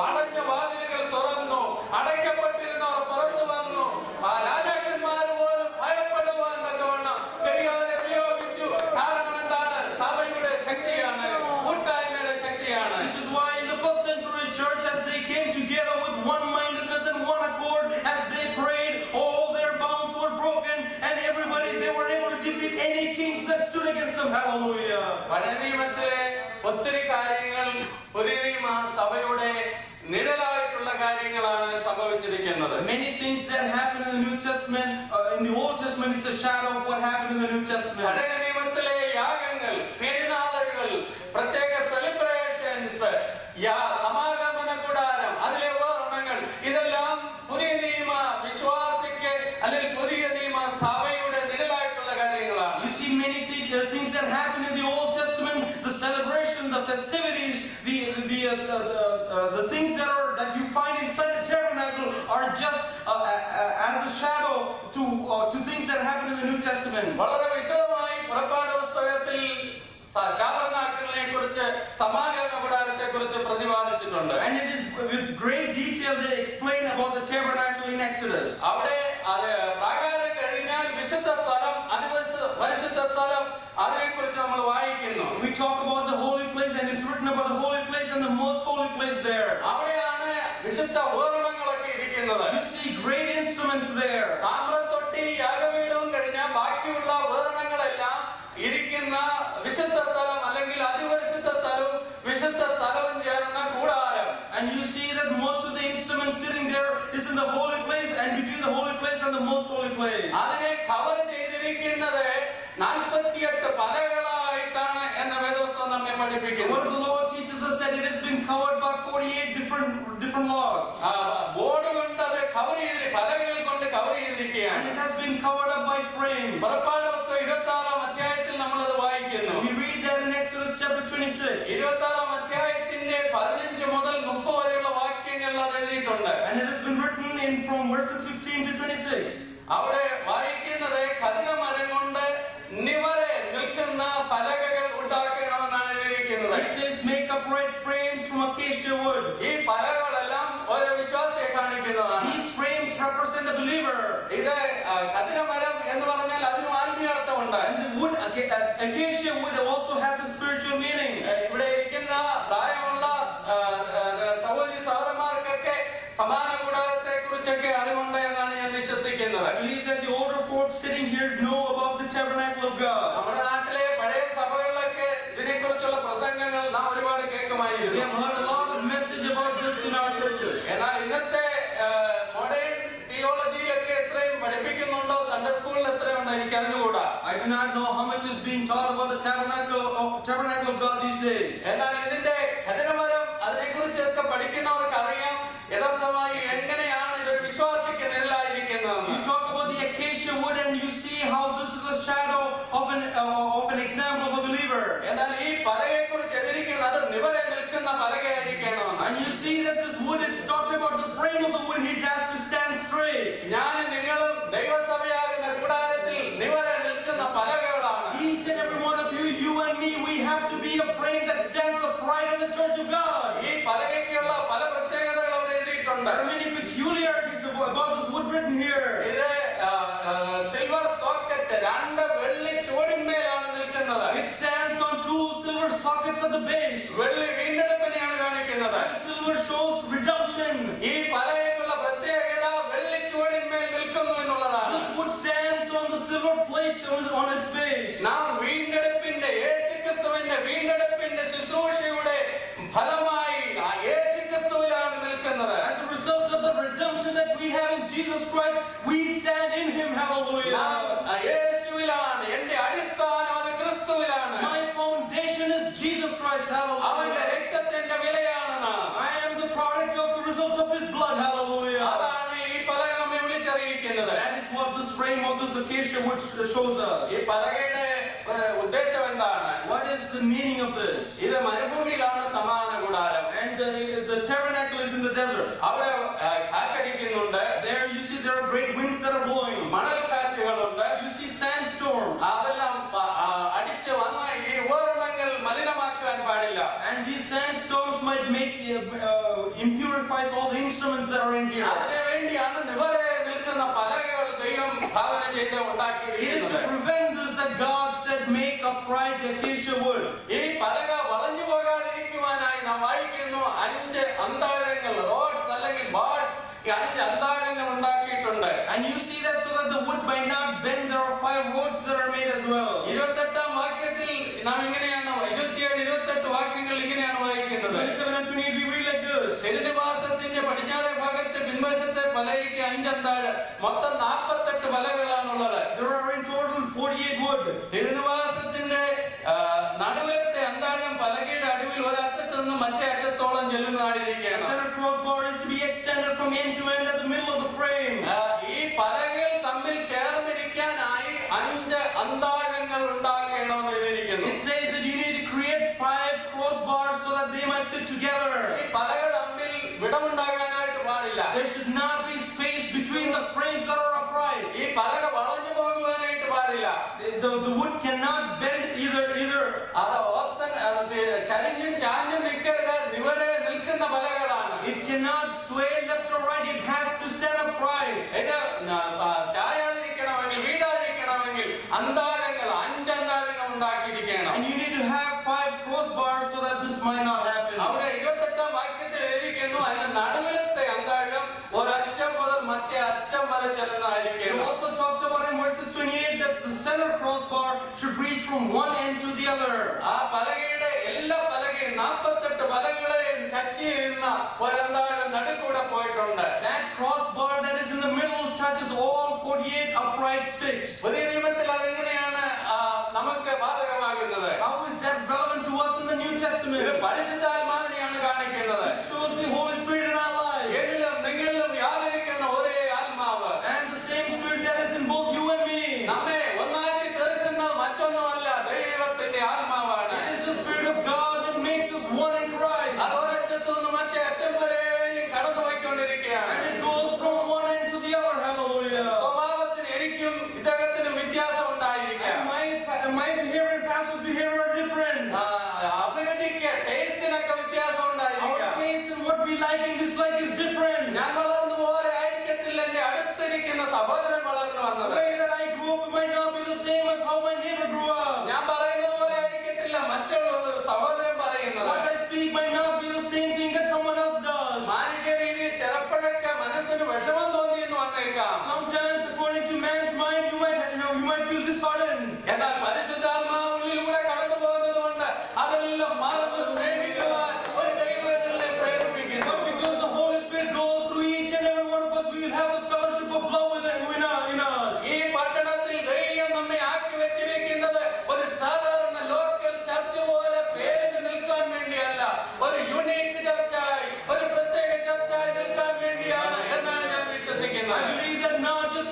അടഞ്ഞ വാതിലുകൾ തുറന്നു, അടയ്ക്കപ്പെട്ടിരുന്നവർ പുറത്തു വന്നു. ആ രാജാക്കന്മാർ പോലും ഭയപ്പെടുവാൻ തക്കവണ്ണം ദൈവത്തെ ഉപയോഗിച്ചു. കാരണം എന്താണ്? സഭയുടെ ശക്തിയാണ്, കൂട്ടായ്മയുടെ ശക്തിയാണ്. This is why in the first century church, as they came together with one-mindedness and one accord, as they prayed, all their bounds were broken and everybody, they were able to defeat any kings that stood against them. Hallelujah. പഴയ നിയമത്തിലെ ഒത്തിരി കാര്യങ്ങൾ പുതിയ നിയമ സഭയുടെ നിഴലായിട്ടുള്ള കാര്യങ്ങളാണ് സംഭവിച്ചിരിക്കുന്നത്. Many things that happened in the New Testament, in the Old Testament, is a shadow of what happened in the New Testament. പഴയ നിയമത്തിലെ യാഗങ്ങൾ, പെരുന്നാളുകൾ, പ്രത്യേക സെലിബ്രേഷൻസ്, സമാഗമന കൂടാരം, അതിലെ ഓർമ്മകൾ, ഇതെല്ലാം പുതിയ നിയമ വിശ്വാസിക്ക് അല്ലെങ്കിൽ പുതിയ നിയമ സഭയുടെ നിഴലായിട്ടുള്ള കാര്യങ്ങളാണ്. You see many things that happened in the Old Testament, the celebration, the festivities, the things that you find inside the tabernacle are just as a shadow to things that happen in the New Testament. വളരെ വിശദമായി പുറപ്പാട് പുസ്തകത്തിൽ ടാബർനാക്കിളിനെ കുറിച്ച്, സമാഗമന കൂടാരത്തെ കുറിച്ച് പ്രതിപാദിച്ചിട്ടുണ്ട്. And it is with great detail they explain about the tabernacle in Exodus. അവിടെ പ്രാകാരം കഴിഞ്ഞാൽ വിശുദ്ധ സ്ഥലം, പരിശുദ്ധ സ്ഥലം, അതിനെക്കുറിച്ച് നമ്മൾ വായിക്കുന്നു. We talk about the holy place and it's written about the holy place and the most holy place there. അവിടെയാണ് വിശുദ്ധ ഉപകരണങ്ങളൊക്കെ ഇരിക്കുന്നത്. You see great instruments there. താമ്രത്തൊട്ടി, യാഗപീഠവും കഴിഞ്ഞാൽ ബാക്കിയുള്ള ഉപകരണങ്ങളെല്ലാം ഇരിക്കുന്ന വിശുദ്ധ സ്ഥലം അല്ലെങ്കിൽ അതിപരിശുദ്ധ സ്ഥലവും വിശുദ്ധ സ്ഥലവും ചേർന്ന കൂടാരം. And you see that most of the instruments sitting there is in the holy place and between the holy place and the most holy place. അതിനെ കവർ ചെയ്തിരിക്കുന്നത് 48 പലകളായിട്ടാണ് എന്ന വേദപുസ്തകം നമ്മെ പഠിപ്പിക്കുന്നു. What the Lord teaches us that it has been covered by 48 different logs. Board കൊണ്ട് അത് cover ചെയ്ത് പലകകൾ കൊണ്ട് കവർ ചെയ്തിരിക്കുകയാണ്. And it has been covered up by frames. പുറപ്പാട് പുസ്തകം 26-ാം അധ്യായത്തിൽ നമ്മൾ അത് വായിക്കുന്നു. We read that in Exodus chapter 26. 26-ാം അധ്യായത്തിന്റെ 15 മുതൽ 30 വരെയുള്ള വാക്യങ്ങൾ അത് എഴുതിയിട്ടുണ്ട്. And it has been written from verses 15 to 26. അവിടെ വായിക്കുന്നത് കഠിനമരം കൊണ്ട് നിവരെ നിൽക്കുന്ന പലകകൾ ഉണ്ടാക്കണമെന്നാണ് എഴുതിയിരിക്കുന്നത്. It says make upright frames from acacia wood. ഈ പലകളെല്ലാം ഓരോ വിശ്വാസിയെ കാണിക്കുന്നതാണ്. These frames represent the believer. acacia wood also has a spiritual meaning. ഇവിടെ ഇരിക്കുന്ന പ്രായമുള്ള സഹോദരി സഹോദരന്മാർക്കൊക്കെ സമാന കൂടാരത്തെ കുറിച്ചൊക്കെ അറിവുണ്ട് എന്നാണ് ഞാൻ വിശ്വസിക്കുന്നത്. I believe that the older folks sitting here know about the tabernacle of God. നമ്മുടെ നാട്ടിലെ പഴയ സഭകളിലൊക്കെ ഇതിനെക്കുറിച്ചുള്ള പ്രസംഗങ്ങൾ നാം ഒരുപാട് കേൾക്കുമായിരുന്നു. We have heard a lot of message about this in our churches. എന്നാൽ ഇന്നത്തെ മോഡേൺ തിയോളജിയിലൊക്കെ എത്രയും പഠിപ്പിക്കുന്നുണ്ടോ, സൺഡേ സ്കൂളിൽ എത്രയുണ്ടോ എനിക്ക് അറിഞ്ഞുകൂടാ. I do not know how much is being taught about the tabernacle of God these days. എന്നാൽ ഇതിന്റെ ഖനനമരം അതിനെക്കുറിച്ചൊക്കെ പഠിക്കുന്നവർക്ക് അറിയാം യഥാർത്ഥമായി എങ്ങനെയാണ് ഇതൊരു വിശ്വാസിക്ക് നിഴലായിരിക്കുന്നതെന്ന്. You talk about the acacia wood and you see how this is a shadow of an example of a believer. എന്നാൽ ഈ പലകയെക്കുറിച്ച് എതിരിക്കുന്നത് അത് നിവരെ നിൽക്കുന്ന പലകയായിരിക്കണമെന്ന്. And you see that this wood is talking about the frame of the wood. He has to stand straight. ഞാനും നിങ്ങളും ദൈവസഭയാകുന്ന കൂടാരത്തിൽ നിവരെ നിൽക്കുന്ന പലകകളാണ്. Each and every one of you, you and me, we have to be a frame that stands upright in the church of God. ഈ പലകയ്ക്കുള്ള പല പ്രത്യേകതകൾ അവിടെ എഴുതിയിട്ടുണ്ട്. There are many peculiarities about this wood written here. ഇത് silver socket, രണ്ട് വെള്ളി ചുവടിന്മേലാണ് നിൽക്കുന്നത്. It stands on two silver sockets at the base. വെള്ളി വീണ്ടെടുപ്പിനെയാണ് കാണിക്കുന്നത്. And silver shows redemption. ഈ പലകയ്ക്കുള്ള പ്രത്യേകത വെള്ളി ചുവടിന്മേൽ നിൽക്കുന്നു എന്നുള്ളതാണ്. This wood stands on the silver plates on its base. നാം വീണ്ടെടുപ്പിന്റെ യേശുക്രിസ്തുവിന്റെ വീണ്ടെടുപ്പിന്റെ ശുശ്രൂഷയുടെ ഫലമായി യേശുക്രിസ്തുവിലാണ് നിൽക്കുന്നത്. As a result of the redemption that we have in Jesus Christ, we stand in Him. Hallelujah. യേശുവിലാണ്, എന്റെ അടിസ്ഥാനം അത് ക്രിസ്തുവിലാണ്. My foundation is Jesus Christ. Hallelujah. അവന്റെ രക്തത്തിന്റെ വിലയാണ് നാം. I am the product of the result of His blood. Hallelujah. അതാണ് ഈ പലക നമ്മെ വിളിച്ചറിയിക്കുന്നത്. That is what this frame of this acacia wood shows us. ഈ പലകയുടെ ഉദ്ദേശം എന്താണ്? What is the meaning of this? ഇത് മരുഭൂമിയിലാണ് സമാന കൂടാരം. And the tabernacle is in the desert. അവിടെ കാറ്റടിക്കുന്നുണ്ട്. There you see there are great winds that are blowing. മണൽ കാറ്റുകളുണ്ട്. You see sandstorms. അതെല്ലാം അടിച്ചു വന്ന ഈ ഉപകരണങ്ങൾ മലിനമാക്കാൻ പാടില്ല. And these sandstorms might make impurifies all the instruments that are in here. അതിനു വേണ്ടിയാണ് നിവരെ നിൽക്കുന്ന പലകകൾ ദൈവം ഭാവന ചെയ്ത് It is to ഉണ്ടാക്കിയിരിക്കുന്നത്. prevent this that God said make upright the acacia wood. ഈ പലക വളഞ്ഞു പോകാതിരിക്കുവാനായി നാം വായിക്കുന്നു 5 അന്താഴങ്ങൾ, റോഡ്സ് അല്ലെങ്കിൽ ബാർസ്, ഈ 5 അന്താഴങ്ങൾ ഉണ്ടാക്കിയിട്ടുണ്ട്. And you see that so that the wood might not bend, there are 5 rods that are made as well. 28-ാം വാക്യത്തിൽ നാം ഇങ്ങനെയാണ് 27-28 വാക്യങ്ങൾ ഇങ്ങനെയാണ് വായിക്കുന്നത്. 27 and 28 we read like this. തിരുനിവാസത്തിന്റെ പടിഞ്ഞാറേ ഭാഗത്ത് പിൻവശത്തെ പലകയ്ക്ക് 5 അന്താഴം, മൊത്തം 48 പലകളാണുള്ളത്. There are in total 48 wood. തിരുനിവാസത്തിന്റെ നടുവത്തെ അന്താഴം പലകയുടെ അടിവിൽ ഒരറ്റത്ത് നിന്ന് മറ്റേ അറ്റത്തോളം ചെല്ലുന്നതായിരിക്കണം. The center crossbar is to be extended from end to end at the middle of the frame. ഈ പലകകൾ തമ്മിൽ ചേർന്നിരിക്കാനായി 5 അന്താഴങ്ങൾ ഉണ്ടാക്കണമെന്ന് എഴുതിയിരിക്കുന്നു. It says that you need to create 5 crossbars so that they might sit together. ഈ പലക തമ്മിൽ വിടമുണ്ടാകാനായിട്ട് പാടില്ല. There should not be space between the frames that are upright. ഈ പലക വളഞ്ഞു പോകുവാനായിട്ട് പാടില്ല. The wood cannot bend either. അത് ഓപ്ഷൻ ചരിഞ്ഞും ചാഞ്ഞും നിൽക്കരുത്, നിവരെ നിൽക്കുന്ന പലകളാണ്. It cannot sway left or right. It has to stand upright. ഇത് ചായാതിരിക്കണമെങ്കിൽ വീടാതിരിക്കണമെങ്കിൽ അന്താഴങ്ങൾ 5 അന്താഴങ്ങൾ ഉണ്ടാക്കിയിരിക്കണം. And you need to have 5 crossbars so that this might not happen. അവിടെ 28-ാം വാക്യത്തിൽ എഴുതിയിരിക്കുന്നു അതിന് നടുവിലത്തെ അന്താഴം ഒരറ്റം മുതൽ മറ്റേ അറ്റം വരെ It ചെല്ലുന്നതായിരിക്കണം. also talks about in verses 28 that the center crossbar should reach from one end to the other. ആ പലകയുടെ എല്ലാ പലകയും 48 പലകളെയും ടച്ച് ചെയ്യുന്ന ഒരന്താഴം നടുക്കൂടെ പോയിട്ടുണ്ട്. That crossbar that is in the middle touches all 48 upright sticks. പുതിയ നിയമത്തിൽ അതെങ്ങനെയാണ് നമുക്ക് ബാധകമാകുന്നത്? How is that relevant to us in the New Testament? ഇത് പരിശുദ്ധാത്മാവിനെയാണ് കാണിക്കുന്നത്. It shows the Holy Spirit in our lives. ഏതിലും നിങ്ങളിലും വ്യാപരിക്കുന്ന ഒരേ ആത്മാവ്. And the same Spirit that is in both you and me. നമ്മെ ഒന്നാക്കി തീർക്കുന്ന മറ്റൊന്നുമല്ല, ദൈവ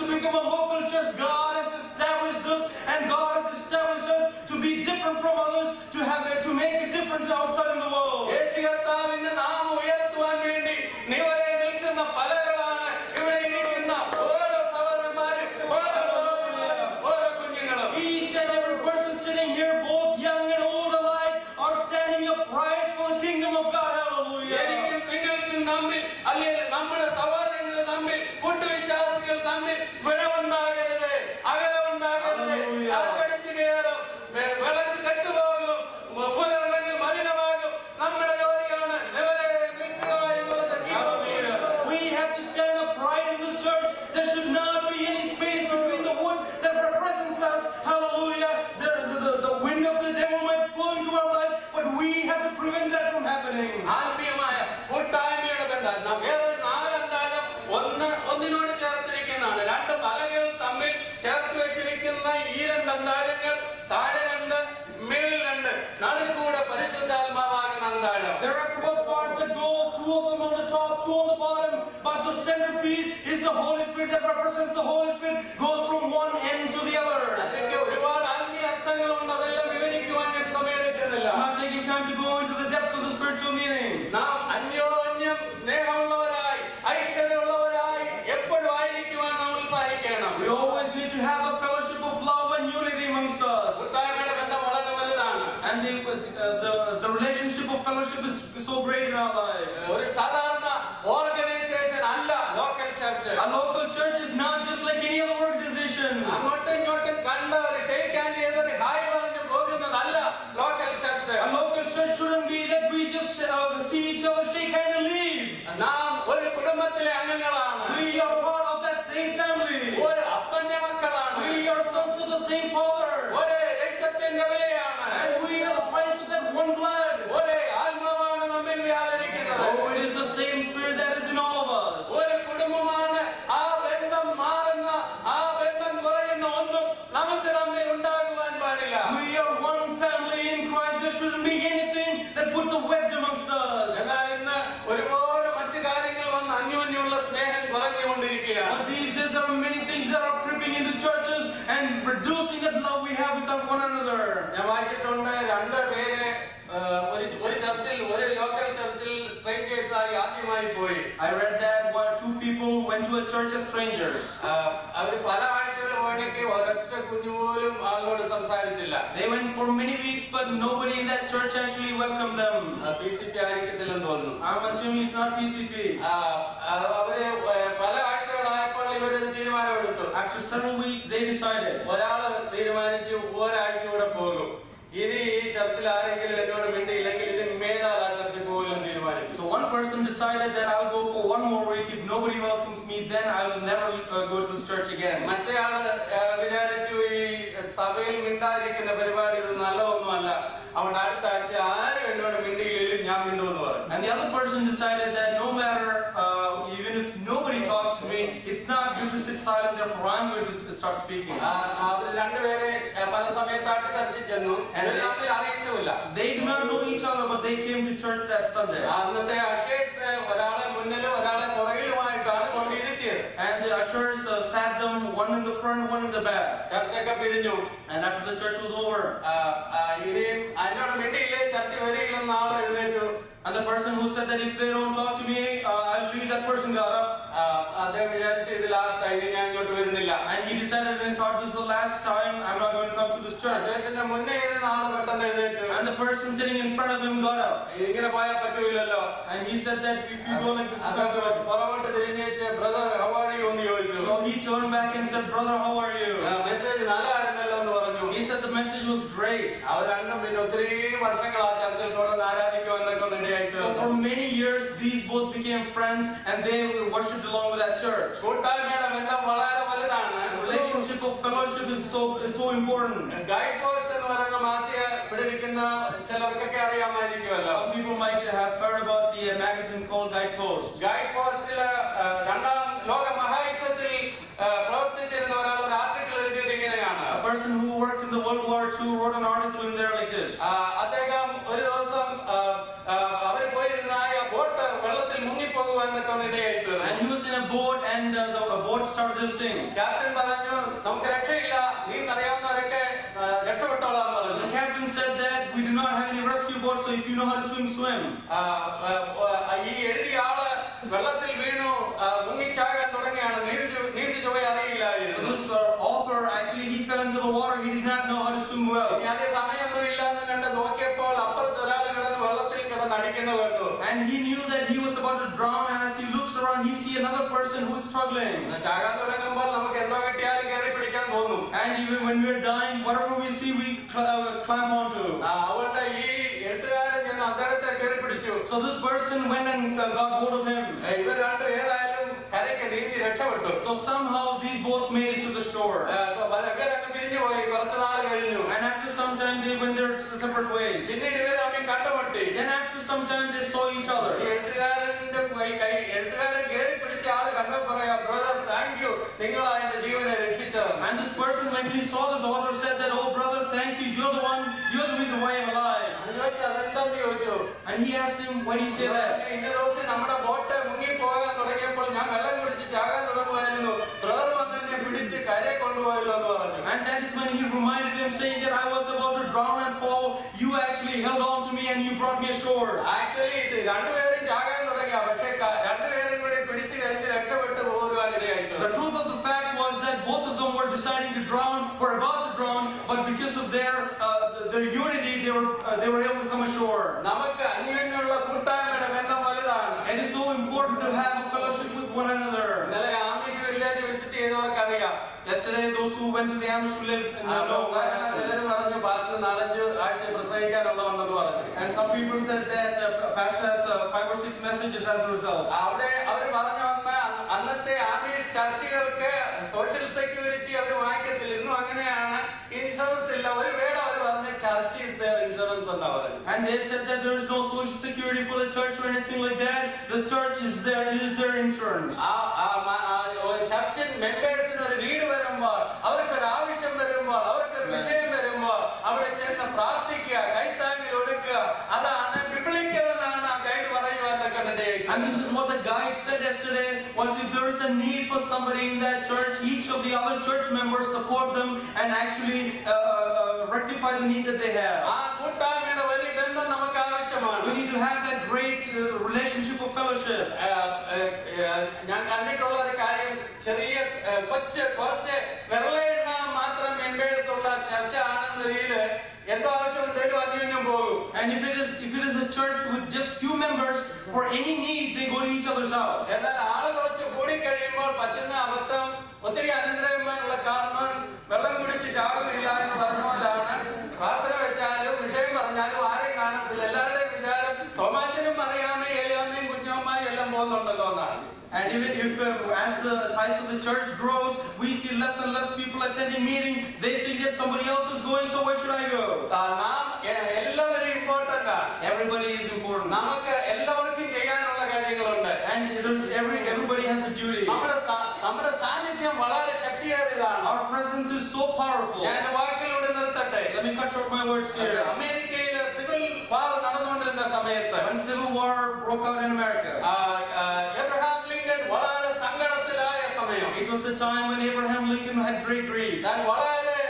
to become a local church. God has established us, and God has established us to be different from others, to make a difference outside in the world. യേശു കർത്താവിന്റെ നാമം ഉയർത്തുവാൻ വേണ്ടി നിവരെ നിൽക്കുന്ന പലരാണ് ഇവിടെ ഇരിക്കുന്ന ഓരോ സഹോദരന്മാരും, ഓരോ കുഞ്ഞുങ്ങളും. Each and every person sitting here, both young and old alike, are standing upright for the kingdom of God. Hallelujah. എനിക്കും നിങ്ങൾക്കും തമ്മിൽ, അല്ലെങ്കിൽ നമ്മുടെ സഹോദരങ്ങൾ തമ്മിൽ, കൂട്ടുവിശ്വാസികൾ തമ്മിൽ വിടവുണ്ടാകരുത്, അകലമുണ്ടാകരുത്. അകടിച്ചു കയറും, വിളക്ക് കെട്ടുപോകും, ഉപകരണങ്ങൾ മലിനമാകും. നമ്മുടെ ജോലിയാണ് നിവരെ നിൽക്കുക എന്നുള്ളത്. We have to stand upright in this church. There should not be any space between the wood that represents us. Hallelujah. The wind of the devil might flow into our life, but we have to prevent that from happening. ആത്മീയമായ കൂട്ടായ്മയുടെ ബന്ധം നാം വേറൊരു നാലെന്തായാലും ഒന്നിനോട് ചേർത്തിരിക്കുന്നതാണ്. രണ്ട് പലകൾ തമ്മിൽ ചേർത്ത് വെച്ചിരിക്കുന്ന ഈ രണ്ടെന്താഴങ്ങൾ, താഴെ രണ്ട്, മേളിൽ രണ്ട്, നടുക്കൂടെ പരിശുദ്ധാത്മാവാകുന്ന അന്താഴം. There are crossbars that go, two of them on the top, two on the bottom, but the centerpiece is the Holy Spirit that represents the Holy Spirit, goes from one end to the other. അതിന്റെ ഒരുപാട് ആത്മീയ അർത്ഥങ്ങളുണ്ട്. അതെല്ലാം വിവരിക്കുവാൻ ഞാൻ സമയമെടുക്കുന്നില്ല. I'm not taking time to go into the depth of the spiritual meaning. നാം അന്യോന്യം സ്നേഹമുള്ളവരായി, ഐക്യതയുള്ളവരായി എപ്പോഴും ആയിരിക്കുവാൻ നമ്മൾ ഉത്സാഹിക്കണം. We always need to have a fellowship of love and unity amongst us. കൂട്ടായ്മയുടെ ബന്ധം വളരെ വലുതാണ്. And the relationship of fellowship is so great in our lives. ഒരു സാധാരണ ഓർഗനൈസേഷൻ അല്ല local church. A local church is not just like any other organization. അങ്ങോട്ടും ഇങ്ങോട്ടും കണ്ട ഒരു ഷെയ്ക്ക് ഹാൻഡ് ചെയ്തൊരു ഹായ് പറഞ്ഞു പോകുന്നതല്ല local church. A local church shouldn't be that we just see each other, shake hand and leave. നാം ഒരു കുടുംബത്തിലെ അംഗങ്ങളാണ്. We are part of that same family. ഒരു അപ്പന്റെ മക്കളാണ്. We are sons of the same father. ഒരേ രക്തത്തിന്റെ വിലയാണ്. And we are the price of that one blood. ഒരേ ആത്മാവാണ് നമ്മിൽ വ്യാപരിക്കുന്നത്. Oh, it is the same spirit that is in all of us. ഒരു കുടുംബമാണ്. ആ ബന്ധം മാറുന്ന, ആ ബന്ധം കുറയുന്ന ഒന്നും നമുക്ക് തമ്മിൽ ഉണ്ടാകുവാൻ പാടില്ല. We are one family in Christ. There shouldn't be anything that puts a wedge amongst us. എന്നാൽ ഇന്ന് ഒരുപാട് മറ്റു കാര്യങ്ങൾ വന്ന് അന്യോന്യമുള്ള സ്നേഹം കുറഞ്ഞുകൊണ്ടിരിക്കുകയാണ്. But these days there are many things that are creeping into churches and reducing that love we have with one another. ഞാൻ വായിച്ചിട്ടുണ്ട്, രണ്ട് പേര് ഒരു ചർച്ചിൽ, ഒരു ലോക്കൽ ചർച്ചിൽ സ്ട്രേഞ്ചേഴ്സ് ആയി ആദ്യമായി പോയി. I read that two people went to a church as strangers. അവർ പല ആഴ്ചകൾ പോയിട്ട് ഒരൊറ്റ കുഞ്ഞു പോലും ആളോട് സംസാരിച്ചില്ല. They went for many weeks, but nobody in that church actually welcomed them. PCP ആയിരിക്കത്തില്ലെന്ന് തോന്നുന്നു. I'm assuming it's not PCP. അവര് പല ആഴ്ചകളായപ്പോൾ ഇവരൊരു തീരുമാനമെടുത്തു. After several weeks, they decided. ഒരാള് തീരുമാനിച്ചു ഒരാഴ്ച കൂടെ പോകും. ഇനി ഈ ചർച്ചിൽ ആരെങ്കിലും എന്നോട് മിണ്ടിയില്ലെങ്കിൽ ഇത് മേലാൽ ആ ചർച്ചിൽ പോകില്ലെന്ന് തീരുമാനിച്ചു. So one person decided that I'll go for one more week. If nobody welcomes me, then I will never go to this church again. മറ്റേ ആള് വിചാരിച്ചു ഈ സഭയിൽ മിണ്ടാതിരിക്കുന്ന പരിപാടി ഇത് നല്ലതൊന്നുമല്ല, അതുകൊണ്ട് അടുത്ത ആഴ്ച ആരും എന്നോട് മിണ്ടിയില്ലെങ്കിലും ഞാൻ മിണ്ടുമെന്ന് പറഞ്ഞു. And the other person decided that no matter, even if nobody talks to me, it's not good to sit silent. Therefore, I'm going to start speaking. അവർ രണ്ടുപേരെ പല സമയത്തായിട്ട് ചർച്ചിൽ ചെന്നു. തമ്മിൽ അറിയുന്നുമില്ല. They do not know each other, but they came to church that Sunday. അന്നത്തെ ushers ഒരാളെ മുന്നിലും ഒരാളെ പുറകിലുമായിട്ടാണ് കൊണ്ടിരുത്തിയത്. And the ushers sat them, one in the front, one in the back. ചർച്ചൊക്കെ പിരിഞ്ഞു. And after the church was over, ഇനിയും അതിനോട് മിണ്ടിയില്ലേ ചർച്ച വരികയില്ലെന്ന് ആൾ എഴുന്നേറ്റു. and the person who said that if they don't talk to me, I'll leave, that person got up. അദ്ദേഹം വിചാരിച്ചു ഇത് last ആയി, ഞാൻ ഇങ്ങോട്ട് വരുന്നില്ല. And he decided in his heart, this is the last time, I'm not going to come to this church. അദ്ദേഹത്തിന്റെ മുന്നേ ഇരുന്ന ആള് പെട്ടെന്ന് എഴുന്നേറ്റു. And the person sitting in front of him got up. ഇങ്ങനെ പോയാൽ പറ്റൂലല്ലോ. And he said that if you go like this, പുറകോട്ട് തിരിഞ്ഞേച്ച് ബ്രദർ ഹൗ ആർ യു എന്ന് ചോദിച്ചു. so he turned back and said, brother, how are you? Message നല്ലതായിരുന്നല്ലോ എന്ന് പറഞ്ഞു. He said the message was great. അവർ രണ്ടും പിന്നെ ഒത്തിരി വർഷങ്ങൾ ആ ചർച്ചിൽ തുടർന്ന് ആരാധിക്കുമെന്നൊക്കെ ഇടയായിട്ട്. So for many years, these both became friends and they worshipped along with that church. കൂട്ടായ്മയുടെ ബന്ധം വളരെ വലുതാണ്. The relationship of fellowship is so important. Guide post എന്ന് പറയുന്ന മാസിക പിടിപ്പിക്കുന്ന ചിലർക്കൊക്കെ അറിയാമായിരിക്കുമല്ലോ. Some people might have heard about the magazine called Guidepost. Guide പോസ്റ്റില് രണ്ടാം ലോക മഹായുദ്ധത്തിൽ പ്രവർത്തിച്ചിരുന്ന ഒരാൾ ഒരു ആർട്ടിക്കിൾ എഴുതിയത് ഇങ്ങനെയാണ്. A person who worked in the World War II wrote an article in there like this. അദ്ദേഹം ഒരു ദിവസം അവർ പോയിരുന്ന ബോട്ട് വെള്ളത്തിൽ മുങ്ങിപ്പോകുവാനൊക്കെ ഇടയായിട്ട്. And he was in a boat and the boat started started to sing. Captain പറഞ്ഞു നമുക്ക് രക്ഷയില്ല, നീ അറിയാവുന്നവരൊക്കെ രക്ഷപ്പെട്ടോളാം പറഞ്ഞു. The captain said that we do not have any rescue boat, so if you know how to swim, swim. ഈ എഴുതിയ ആള് വെള്ളത്തിൽ വീണു മുങ്ങിച്ചാകാൻ തുടങ്ങിയാണ്. നീന്തി ചുവ അറിയില്ലായിരുന്നു. This author actually he fell into the water. He did not know how to swim well. ഇനി അതേ സമയമൊന്നും ഇല്ലാന്ന് കണ്ട് നോക്കിയപ്പോൾ അപ്പുറത്ത് ഒരാൾ കിടന്ന് വെള്ളത്തിൽ കിടന്ന് അടിക്കുന്ന കണ്ടു. And he knew that he was about to drown, and as he looks around, he see another person who is struggling. ചാകാൻ തുടങ്ങുമ്പോൾ നമുക്ക് എന്തോ കിട്ടിയാലും കയറി പിടിക്കാൻ തോന്നും. And even when we are dying, whatever we see, we climb onto. അതുകൊണ്ട് ഈ എഴുത്തുകാരൻ ചെന്ന് അദ്ദേഹത്തെ കയറി പിടിച്ചു. So this person went and got hold of him. ഇവർ രണ്ടും ഏതായാലും കരയ്ക്ക് നീന്തി രക്ഷപ്പെട്ടു. So somehow these both made it to the shore. പിരിഞ്ഞു പോയി. കുറച്ചു നാൾ കഴിഞ്ഞു. And after some time they went their separate ways. പിന്നീട് ഇവർ തമ്മിൽ കണ്ടുമുട്ടി. Then after some time they saw each other. എഴുത്തുകാരൻ കയറി പിടിച്ച ആള് കണ്ടു പറയാ, ബ്രദർ താങ്ക് യു, നിങ്ങളാ എന്റെ ജീവനെ രക്ഷിച്ചത്. And this person, when he saw this author, said that, oh brother, thank you, you're the reason why I'm alive. അതെന്താന്ന് ചോദിച്ചു. And he asked him, why did he say that? ഇന്ന ദിവസം നമ്മുടെ boat മുങ്ങി പോകാൻ തുടങ്ങിയപ്പോൾ ഞാൻ വെള്ളം കുടിച്ച് ചാകാൻ തുടങ്ങുമായിരുന്നു, ബ്രദർ വന്ന് എന്നെ പിടിച്ച് കരയെ കൊണ്ടുപോയല്ലോ എന്ന് പറഞ്ഞു. And that is when he reminded him, saying that I was about to drown and fall, you actually held on to me and you brought me ashore. Actually ഇത് രണ്ടുപേരും ചാകാൻ തുടങ്ങിയ, പക്ഷേ രണ്ടുപേരും കൂടി പിടിച്ചു കഴിഞ്ഞ് രക്ഷപ്പെട്ടു പോകുവാനിടയായിട്ട്. The truth of the fact was that both of them were deciding to drown, were about to drown, but because of their unity, they were able to come ashore. നമുക്ക് അന്യോന്യമുള്ള കൂട്ടായ്മയുടെ ബന്ധം വലുതാണ്. And it's so important to have a fellowship with one another. ഇന്നലെ Amish village visit ചെയ്തവർക്കറിയാം. Yesterday, those who went to the Amish village എല്ലാവരും പറഞ്ഞു pastor 4-5 ആഴ്ച പ്രസംഗിക്കാനുള്ളതെന്ന് പറഞ്ഞു. And some people said that pastor has 5 or 6 messages as a result. അവിടെ അവർ പറഞ്ഞു വന്ന അന്നത്തെ ആമിഷ് ചർച്ചുകൾക്ക് സോഷ്യൽ സെക്യൂരിറ്റി അവർ വാങ്ങിക്കത്തില്ല. ഇന്നും അങ്ങനെയാണ്. ഇൻഷുറൻസ് ഇല്ല. ഒരു വേട് അവർ പറഞ്ഞു ചർച്ച് ഈസ് ദെയർ ഇൻഷുറൻസ് എന്നാ പറഞ്ഞു. And they said that there is no social security for the church or anything like that. The church is their insurance. ചർച്ചിൽ മെമ്പേഴ്സിന് ഒരു നീഡ് വരുമ്പോൾ, അവർക്കൊരു ആവശ്യം വരുമ്പോൾ, അവർക്കൊരു വിഷയം വരുമ്പോൾ അവിടെ ചെന്ന് പ്രാർത്ഥിക്കുക, കൈത്താങ്ങിൽ ഒടുക്കുക. അതാണ് ബിബ്ലിക്കൽ എന്നാണ് ആ ഗൈഡ് പറയുവാൻ കണ്ടത്. And this is what the guide said yesterday, was if there is a need for somebody in that church, each of the other church members support them and actually rectify the need that they have. ആ കൂട്ടായ്മയുടെ വലിയ ബന്ധം നമുക്ക് ആവശ്യമാണ്. We need to have that great relationship of fellowship. ഞാൻ കണ്ടിട്ടുള്ള ഒരു കാര്യം, ചെറിയ കുറച്ച് വിരലെണ്ണ മാത്രം മെമ്പേഴ്സ് ഉള്ള ചർച്ച ആണെന്ന രീതിയിൽ എന്തോ ആവശ്യം ഉണ്ടെങ്കിലും അന്യോന്യം പോകും. And if it is a church with just few members, for any need they go to each other's house. എന്നാൽ ആള് കുറച്ച് കൂടി കഴിയുമ്പോൾ പറ്റുന്ന അബദ്ധം, ഒത്തിരി അനന്തരമുള്ള കാരണം വെള്ളം കുടിച്ച് ചാകുകയില്ല എന്ന് പറഞ്ഞ പോലാണ്. പ്രാർത്ഥന വെച്ചാലും വിഷയം പറഞ്ഞാലും ആരെയും കാണത്തില്ല. എല്ലാവരുടെയും വിചാരം തോമാച്ചനും അറിയാമേ ഏലിയാമ്മയും കുഞ്ഞമ്മയും എല്ലാം പോകുന്നുണ്ടല്ലോ എന്നാണ്. And even if as the size of the church grows, we see less and less people attending meeting. They think that somebody else is going, so why should I go? എല്ലാവരും ഇമ്പോർട്ടന്റ് ആണ്. Everybody is important. നമുക്ക് എല്ലാവർക്കും ചെയ്യാനുള്ള കാര്യങ്ങളുണ്ട്. And everybody has a duty. നമ്മുടെ സാന്നിധ്യം വളരെ ശക്തിയേറിയതാണ്. Our presence is so powerful. ഞാൻ വാക്കിലൂടെ നിർത്തട്ടെ. Let me cut short my words here. അമേരിക്കയിൽ സിവിൽ വാർ നടന്നുകൊണ്ടിരുന്ന സമയത്ത്, when civil war broke out in America, Abraham Lincoln വളരെ സങ്കടത്തിലായ സമയം. it was the time when Abraham Lincoln had great grief. താൻ വളരെ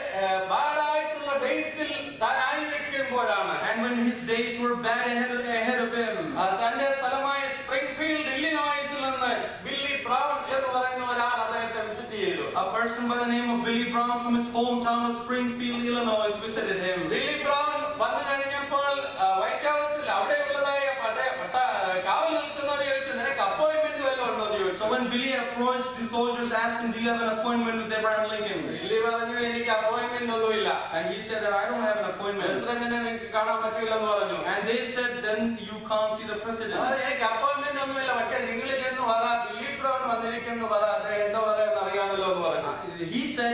ബാഡായിട്ടുള്ള ഡേയ്സിൽ താൻ ആയിരിക്കുമ്പോഴാണ്. And when his days were bad ahead of him, തന്റെ സ്ഥലമായ സ്പ്രിംഗ്ഫീൽഡ് ഇല്ലിനോയ്സിൽ നിന്ന് ബില്ലി ബ്രൗൺ എന്ന് പറയുന്ന ഒരാൾ അദ്ദേഹത്തെ വിസിറ്റ് ചെയ്തു. a person by the name of Billy Brown from his hometown of Springfield, Illinois visited him. Billy brown വന്നു കഴിഞ്ഞപ്പോൾ വൈറ്റ് ഹൗസിൽ അവിടെയുള്ളതായ കാവൽ നിൽക്കുന്നവരെ ചോദിച്ചു, നിനക്ക് അപ്പോയിന്റ്മെന്റ് വല്ലതും ഉണ്ടോ എന്ന് ചോദിച്ചു. So when Billy approached, the soldiers asked him, do you have an appointment with Abraham Lincoln? Billy പറഞ്ഞു, എനിക്ക് അപ്പോയിന്റ്മെന്റ് ഒന്നുമില്ല. And he said that I don't have an appointment. പ്രസിഡന്റിനെ നിങ്ങൾക്ക് കാണാൻ പറ്റില്ലെന്ന് പറഞ്ഞു. And they said, then you can't see the president. എനിക്ക് appointment ഒന്നുമില്ല, പക്ഷെ നിങ്ങൾ ചെന്ന് പറ, ബില്ലി ബ്രൗൺ വന്നിരിക്കുന്നു പറ, അദ്ദേഹം എന്താ പറയുന്നത് അറിയാമല്ലോ എന്ന് പറഞ്ഞു.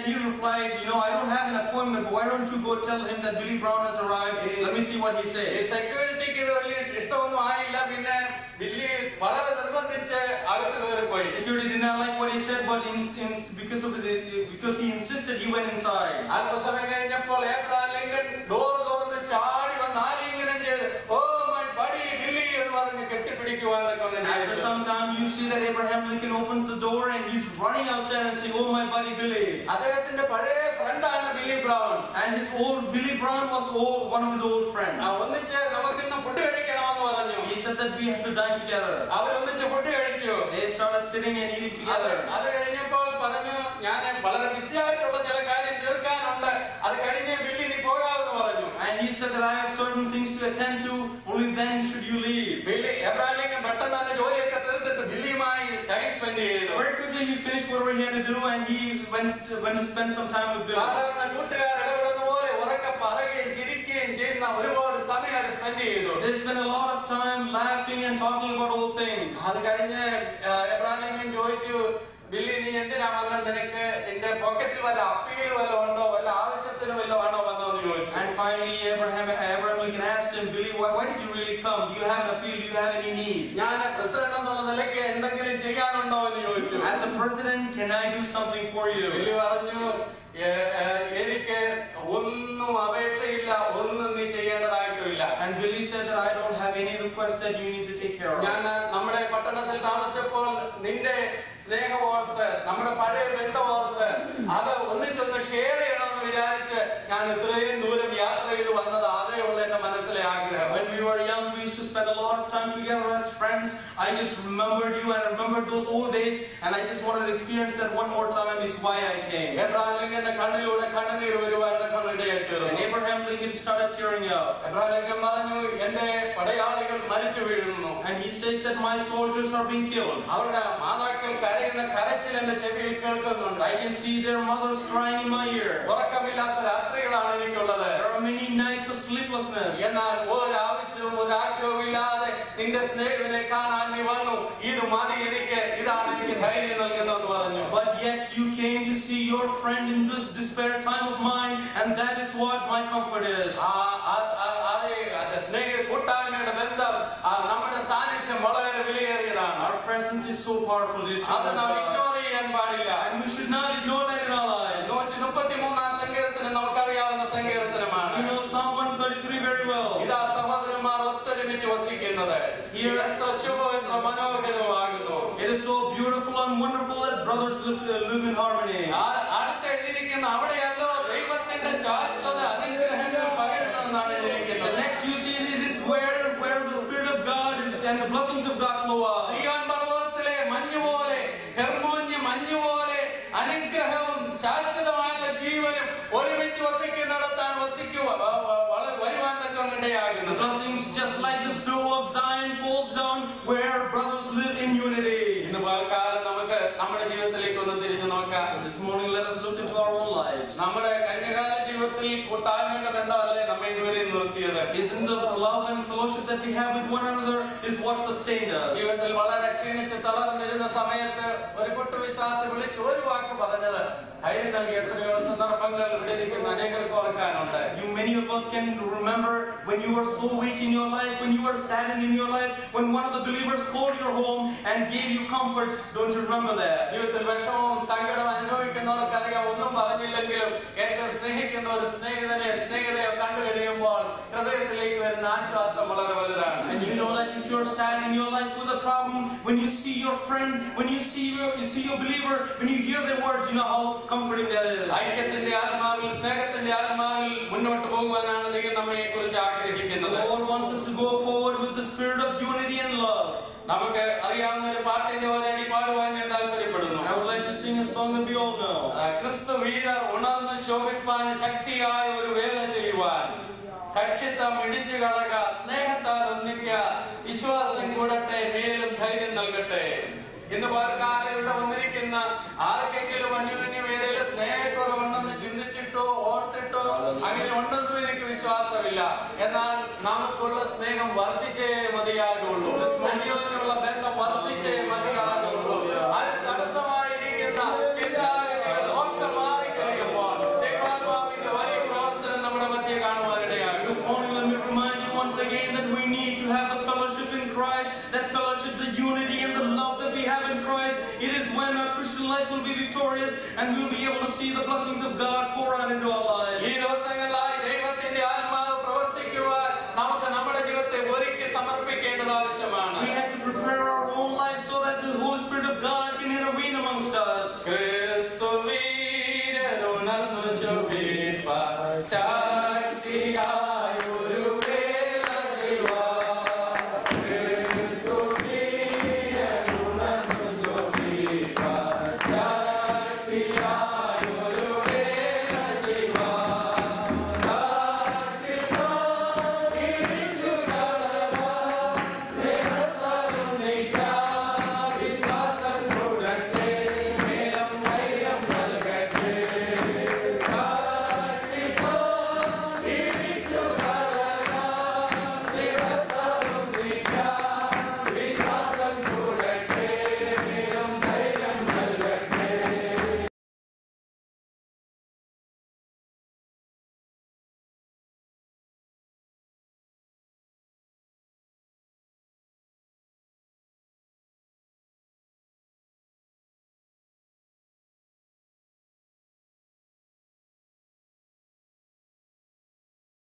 He replied, I don't have an appointment, but why don't you go tell him that Billy Brown has arrived? Let me see what he says. സെക്യൂരിറ്റിക്ക് ഇത് വലിയ ഇഷ്ടമൊന്നും ആയില്ല. പിന്നെ ബില്ലി വളരെ നിർബന്ധിച്ച് അകത്ത് കയറിപ്പോയി. Security did not like what he said, but because he insisted, he went inside. അല്പസമയം കഴിഞ്ഞപ്പോൾ എബ്രഹാം ലിങ്കൺ ഡോർ തുറന്ന് ചാടി വന്ന് ആലിംഗനം ചെയ്ത്, ഓ മൈ ബഡി ബില്ലി എന്ന് പറഞ്ഞ് കെട്ടിപ്പിടിക്കുവാൻ. After some time, you see that that Abraham Lincoln opens the door and he's running outside and saying, "Oh, my buddy Billy." അദ്ദേഹത്തിന്റെ പഴയ ഫ്രണ്ടാണ് Billy brown. And his old Billy Brown was one of his old friends. ഒന്നിച്ച് നമുക്ക് ഇന്ന് food കഴിക്കണമെന്ന് പറഞ്ഞു. He said that we have to dine together. അവർ ഒന്നിച്ച് food കഴിച്ചു. They started sitting and eating together. അത് കഴിഞ്ഞപ്പോൾ പറഞ്ഞു, ഞാൻ വളരെ ബിസിയായിട്ടുള്ള ചില കാര്യം തീർക്കാനുണ്ട്, അത് കഴിഞ്ഞ് ബില്ലി നീ പോകാമെന്ന് പറഞ്ഞു. And he said that I have certain things to attend to, only then should you leave. Billy Abraham Lincoln പെട്ടെന്ന് തന്നെ ജോലിയൊക്കെ തീർത്തിട്ട് ബില്ലിയുമായി ടൈം സ്പെൻഡ് ചെയ്തു. Very quickly he finished whatever he had to do and he went to spend some time with Billy. സാധാരണ കൂട്ടുകാർ ഇടപെടുന്ന പോലെ ഉറക്കെ പറയുകയും ചിരിക്കുകയും ചെയ്യുന്ന ഒരുപാട് സമയം അവർ സ്പെൻഡ് ചെയ്തു. They spent a lot of time laughing and talking about all things. അത് കഴിഞ്ഞ് എബ്രഹാം ലിങ്കൺ ചോദിച്ചു, ബില്ലി നീ എന്തിനാ വന്നത്? നിനക്ക് നിന്റെ പോക്കറ്റിൽ വല്ല അപ്പീൽ വല്ലതും ഉണ്ടോ, വല്ല ആവശ്യത്തിന് വല്ലതും ആണോ വന്നതെന്ന് ചോദിച്ചു. And finally Abraham Lincoln asked him, Billy, why did you really come? Do you have an appeal? Do you have any need? ഞാൻ പ്രസിഡന്റ് എന്നുള്ള നിലയ്ക്ക് എന്തെങ്കിലും ചെയ്യാനുണ്ടോ എന്ന് ചോദിച്ചു. As a president, can I do something for you? Billy പറഞ്ഞു, എനിക്ക് ഒന്നും അപേക്ഷയില്ല, ഒന്നും നീ ചെയ്യേണ്ടതായിട്ടില്ല. And Billy said that I don't have any request that you need to take care of. ഞാൻ നമ്മുടെ പട്ടണത്തിൽ താമസിച്ചപ്പോൾ നിന്റെ സ്നേഹം ഓർത്ത്, നമ്മുടെ പഴയ ബന്ധം ഓർത്ത്, അത് ഒന്നിച്ചൊന്ന് ഷെയർ ചെയ്യണമെന്ന് വിചാരിച്ച് ഞാൻ ഇത്രയും ദൂരം യാത്ര ചെയ്ത് വന്നത്. അതേ ഉള്ള എന്റെ മനസ്സിലെ ആഗ്രഹം. When we were young, we used to spend a lot of time together as friends. I just remembered you and remembered those old days, and I just wanted to experience that one more time. Is why I came. Abraham ലിങ്കന്റെ കണ്ണിലൂടെ കണ്ണുനീർ വരുവാൻ കണ്ണിടയായി തീർന്നു. And Abraham Lincoln started tearing up. Abraham Lincoln പറഞ്ഞു, എന്റെ പടയാളികൾ മരിച്ചു വീഴുന്നു. And he says that my soldiers are being killed. അവരുടെ മാതാക്കൾ കരയുന്ന കരച്ചിൽ എന്റെ ചെവിയിൽ കേൾക്കുന്നുണ്ട്. I can see their mothers crying in my ear. ഉറക്കമില്ലാത്ത രാത്രികളാണ് എനിക്കുള്ളത്. There are many nights of sleeplessness. എന്നാൽ ഒരാവശ്യവും ഒരാഗ്രഹവും ഇല്ലാതെ നിന്റെ സ്നേഹിതനെ കാണാൻ നീ വന്നു. ഇത് മതി എനിക്ക്, ഇതാണ് എനിക്ക് ധൈര്യം നൽകുന്നതെന്ന് പറഞ്ഞു. But yet you came to see your friend in this despair time of mine, and that is what my comfort is. സ്നേഹിത കൂട്ടായ്മയുടെ ബന്ധം, നമ്മുടെ സാന്നിധ്യം വളരെ വിലയേറിയതാണ്. Our presence is so powerful. അത് നാം ഇഗ്നോർ ചെയ്യാൻ പാടില്ല. And we should not ignore that in our lives. 133 സങ്കീർത്തനം നമുക്കറിയാവുന്ന സങ്കീർത്തനമാണ്. You know Psalm 133 very well. ഇതാ സഹോദരന്മാർ ഒത്തൊരുമിച്ച് വസിക്കുന്നത്. എത്ര ശുഭവും എത്ര മനോഹരവുമാകുന്നു. It is so beautiful and wonderful that brothers live in harmony. അടുത്ത് എഴുതിയിരിക്കുന്ന അവിടെയല്ലോ ദൈവത്തിന്റെ ശാശ്വത അനുഗ്രഹങ്ങൾ പകരുന്നതെന്നാണ് എഴുതിയിരിക്കുന്നത്. The next you see this is where the Spirit of God is and the blessings of God flow out. Zion പർവ്വതത്തിലെ മഞ്ഞുപോലെ, ഹെർമോന്യ മഞ്ഞുപോലെ അനുഗ്രഹവും ശാശ്വതമായ ജീവനും ഒരുമിച്ച് വസിക്കുന്നിടത്താണ് വരുവാൻ തക്കവണ്ണിടയാകുന്നത്. The blessings just like the snow of Zion falls down where brothers live in unity. ഇന്ന് പകൽക്കാലം നമുക്ക് നമ്മുടെ ജീവിതത്തിലേക്ക് ഒന്ന് തിരിഞ്ഞു നോക്കാം. This morning let us look into our own lives. നമ്മുടെ കഴിഞ്ഞകാല ജീവിതത്തിൽ കൂട്ടായ്മയുടെ ബന്ധമല്ലേ നമ്മെ ഇതുവരെ നിർത്തിയത്? Isn't the love and fellowship that we have with one another is what sustained us? ജീവിതത്തിൽ വളരെ ക്ഷീണിച്ച് തളർന്നിരുന്ന സമയത്ത് ഒരു കൂട്ടുവിശ്വാസി വിളിച്ച് ഒരു വാക്ക് പറഞ്ഞത് ധൈര്യം നൽകി എത്രയോ സന്ദർഭങ്ങൾ ഇവിടെ ഇരിക്കുന്ന അനേകർക്ക് ഓർക്കാനുണ്ട്. Many of us can remember when you were so weak in your life, when you were saddened in your life, when one of the believers called your home and gave you comfort. Don't you remember that? ജീവിതത്തിൽ വിഷമവും സങ്കടവും അനുഭവിക്കുന്നവർക്കറിയാം, ഒന്നും പറഞ്ഞില്ലെങ്കിലും ഏറ്റവും സ്നേഹിക്കുന്ന ഒരു സ്നേഹിതയെ കണ്ടു കഴിയുമ്പോൾ ഹൃദയത്തിലേക്ക് വരുന്ന ആശ്വാസം വളരെ വലുതാണ്. And you know that if you're sad in your life with a problem, when you see your friend, when you see your believer, when you hear their words, you know how comforting that is. ഐക്യത്തിന്റെ ആത്മാവിൽ, സ്നേഹത്തിന്റെ ആത്മാവിൽ മുന്നോട്ട് പോകുവാനാണ് ദൈവം നമ്മെ കുറിച്ച് ആഗ്രഹിക്കുന്നത്. God wants us to go forward with the spirit of unity and love. നമുക്ക് അറിയാവുന്ന ഒരു പാട്ടിന്റെ ഒരടി പാടുവാൻ ഞാൻ താല്പര്യപ്പെടുന്നു. I would like to sing a song that we all know. ക്രിസ്തു വീരർ ഉണർന്ന് ശോഭിപ്പാൻ ശക്തിയായ ഒരു വേല ചെയ്യുവാൻ കക്ഷിത്വം ഇടിച്ചു കളക, സ്നേഹത്താൽ ഒന്നിക്ക, വിശ്വാസം കൂടട്ടെ, മേലും ധൈര്യം നൽകട്ടെ. ഇന്ന് പലർക്കാരും ഇവിടെ വന്നിരിക്കുന്ന ആർക്കെങ്കിലും അന്യോന്യവേലയിൽ സ്നേഹക്കുറവുണ്ടെന്ന് ചിന്തിച്ചിട്ടോ ഓർത്തിട്ടോ അങ്ങനെ ഉണ്ടെന്നും എനിക്ക് വിശ്വാസമില്ല. എന്നാൽ നമുക്കുള്ള സ്നേഹം വർദ്ധിച്ചേ മതിയാകുള്ളൂ. അന്യോന്യമുള്ള ബന്ധം വർദ്ധിച്ചേ മതിയാകുള്ളൂ. അതിന് തടസ്സമായിരിക്കുന്ന ചിന്താഗതികൾ ഒക്കെ മാറിക്കഴിയുമ്പോൾ ദൈവാത്മാവിന്റെ വലിയ പ്രവർത്തനം നമ്മുടെ മധ്യേ കാണുവാനിടയാകും. This morning let me remind you once again that we need to have the fellowship in Christ, that fellowship, the unity and the love that we have in Christ. It is when our Christian life will be victorious and we will be able to see the blessings of God pour out into our lives. ഈ ദിവസങ്ങളിലായി ദൈവത്തിന്റെ ആത്മാവ് പ്രവർത്തിക്കുവാൻ നമുക്ക് നമ്മുടെ ജീവിതത്തെ ഒരുക്കി സമർപ്പിക്കേണ്ടത് ആവശ്യമാണ്. We have to prepare our own lives so that the Holy Spirit ചാ